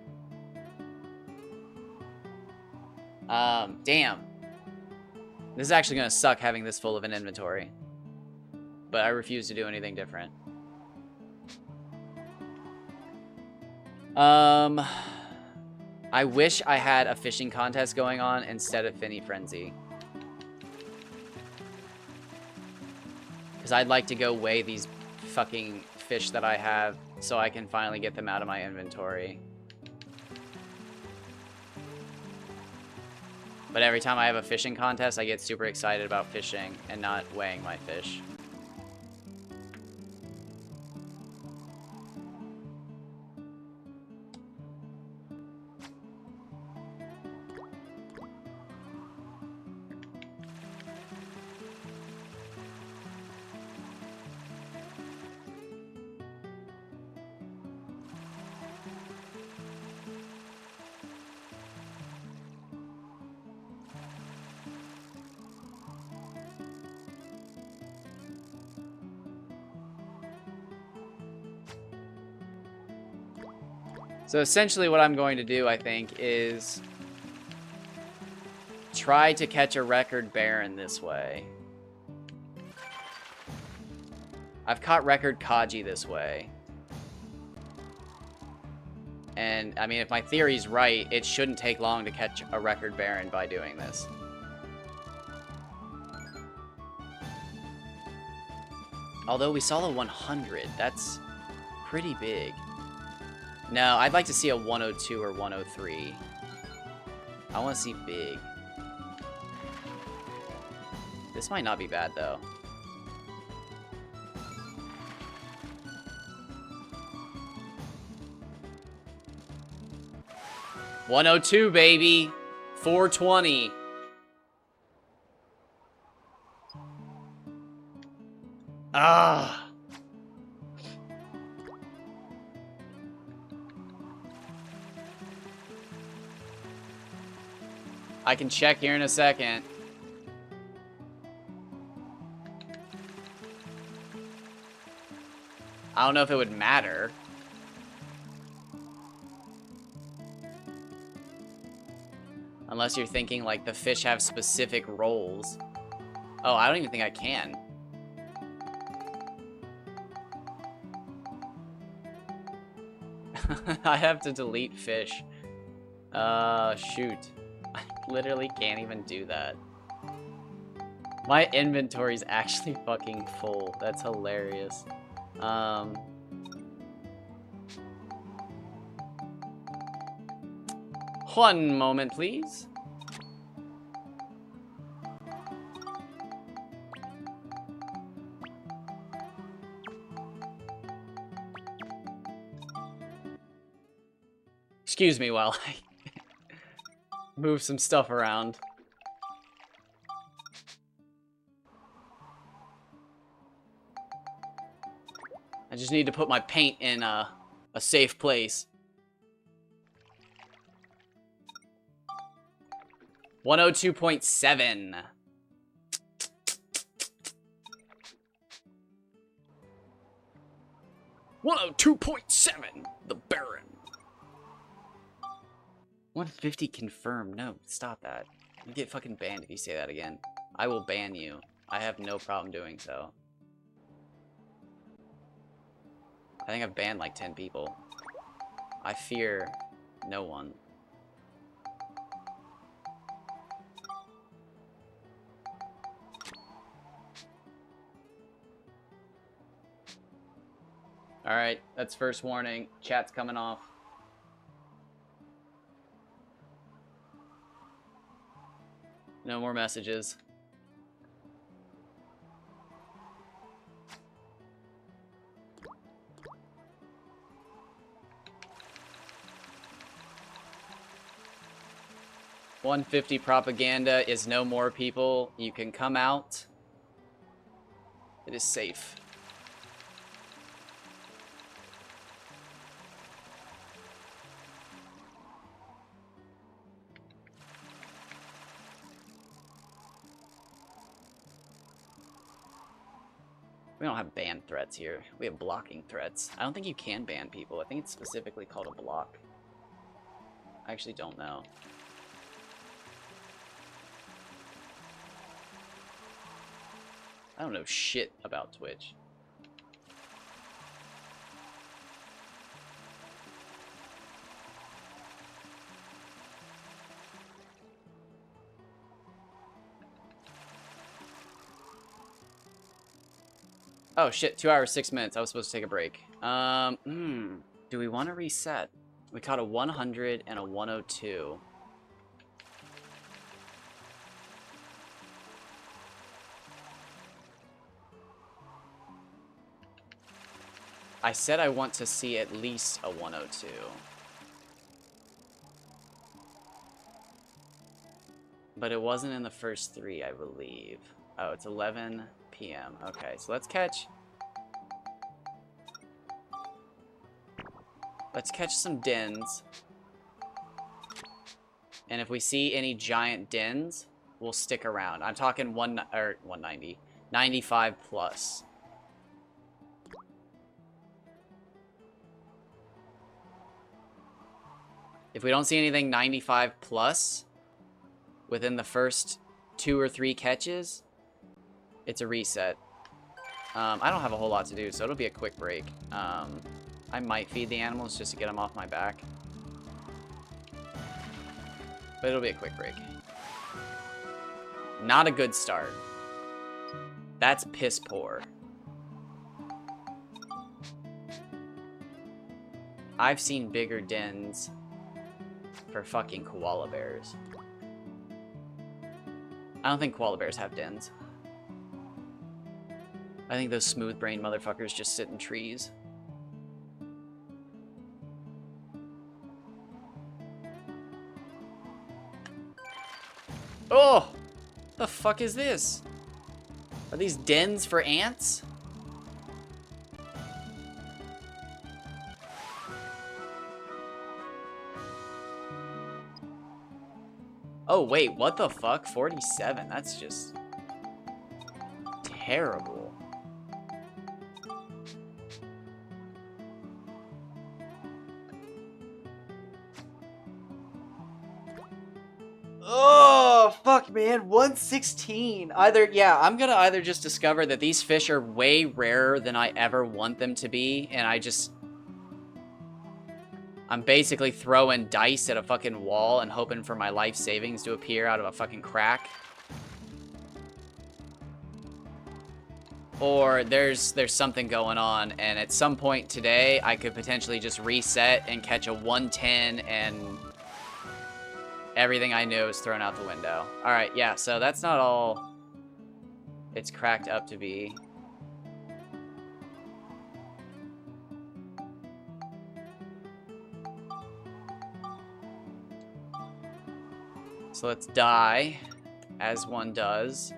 Damn. This is actually gonna suck having this full of an inventory. But I refuse to do anything different. I wish I had a fishing contest going on instead of Finny Frenzy. Because I'd like to go weigh these fucking fish that I have so I can finally get them out of my inventory. But every time I have a fishing contest, I get super excited about fishing and not weighing my fish. So essentially what I'm going to do, I think, is try to catch a record Baron this way. I've caught record Kaji this way. And, I mean, if my theory's right, it shouldn't take long to catch a record Baron by doing this. Although we saw the 100, that's pretty big. No, I'd like to see a 102 or 103. I want to see big. This might not be bad, though. $102, baby. 420. Ah. I can check here in a second. I don't know if it would matter. Unless you're thinking, like, the fish have specific roles. Oh, I don't even think I can. I have to delete fish. Shoot. I literally can't even do that. My inventory's actually fucking full. That's hilarious. One moment, please. Excuse me while I move some stuff around. I just need to put my paint in a safe place. 102.7. The Baron. 150 confirmed. No, stop that. You get fucking banned if you say that again. I will ban you. I have no problem doing so. I think I've banned like 10 people. I fear no one. Alright, that's first warning. Chat's coming off. No more messages. 150 propaganda is no more, people. You can come out. It is safe. We don't have ban threats here. We have blocking threats. I don't think you can ban people. I think it's specifically called a block. I actually don't know. I don't know shit about Twitch. Oh shit, 2 hours, 6 minutes. I was supposed to take a break. Do we want to reset? We caught a 100 and a 102. I said I want to see at least a 102. But it wasn't in the first 3, I believe. Oh, it's 11 p.m. Okay, so let's catch some dens. And if we see any giant dens, we'll stick around. I'm talking 190, 95 plus. If we don't see anything 95 plus within the first 2 or 3 catches, it's a reset. I don't have a whole lot to do, so it'll be a quick break. I might feed the animals just to get them off my back. But it'll be a quick break. Not a good start. That's piss poor. I've seen bigger dens for fucking koala bears. I don't think koala bears have dens. I think those smooth-brained motherfuckers just sit in trees. Oh! The fuck is this? Are these dens for ants? Oh, wait, what the fuck? 47? That's just terrible. Oh, fuck, man. 116. I'm gonna either just discover that these fish are way rarer than I ever want them to be, and I'm basically throwing dice at a fucking wall and hoping for my life savings to appear out of a fucking crack. Or there's something going on, and at some point today, I could potentially just reset and catch a 110, and everything I knew is thrown out the window. Alright, yeah, so that's not all it's cracked up to be. So let's die, as one does.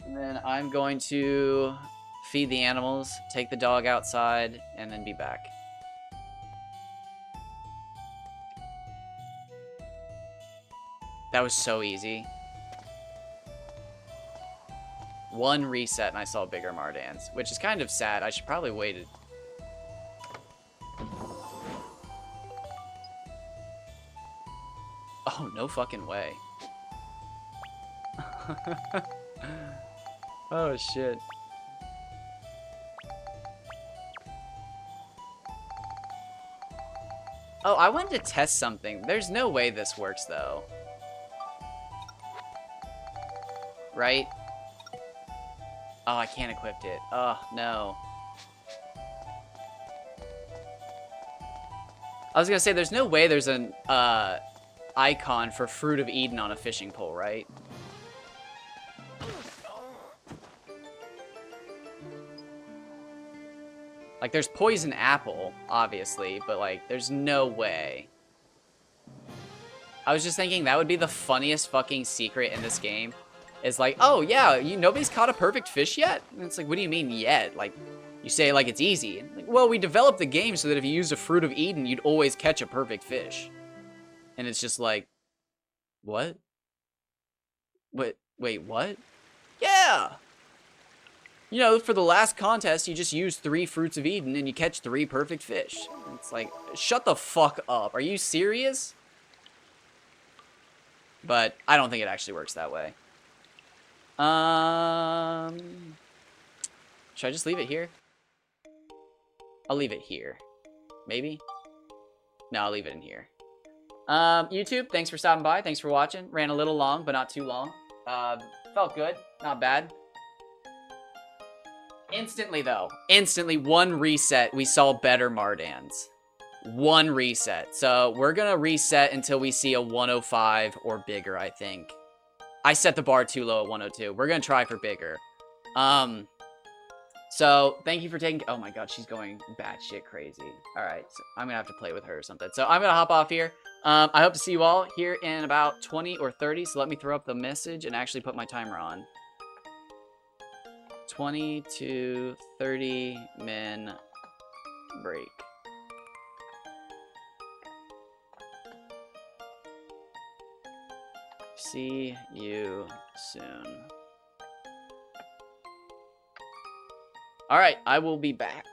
And then I'm going to feed the animals, take the dog outside, and then be back. That was so easy. One reset and I saw bigger Mardans, which is kind of sad. I should probably waited. Oh, no fucking way. Oh, shit. Oh, I wanted to test something. There's no way this works, though. Right? Oh, I can't equip it. Oh, no. I was gonna say, there's no way there's an icon for Fruit of Eden on a fishing pole, right? Like, there's poison apple, obviously, but, like, there's no way. I was just thinking that would be the funniest fucking secret in this game. Is like, oh yeah, nobody's caught a perfect fish yet? And it's like, what do you mean yet? Like, you say like it's easy. Like, well, we developed the game so that if you used a fruit of Eden, you'd always catch a perfect fish. And it's just like, what? Wait, what? Yeah! You know, for the last contest, you just use 3 fruits of Eden and you catch 3 perfect fish. It's like, shut the fuck up. Are you serious? But I don't think it actually works that way. Should I just leave it here? I'll leave it here. Maybe? No, I'll leave it in here. YouTube, thanks for stopping by. Thanks for watching. Ran a little long, but not too long. Felt good. Not bad. Instantly, though. Instantly, one reset, we saw better Mardans. One reset. So, we're gonna reset until we see a 105 or bigger, I think. I set the bar too low at 102. We're gonna try for bigger. So, thank you for taking... Oh my god, she's going batshit crazy. Alright, so I'm gonna have to play with her or something. So, I'm gonna hop off here. I hope to see you all here in about 20 or 30. So, let me throw up the message and actually put my timer on. 20 to 30 min break. See you soon. Alright, I will be back.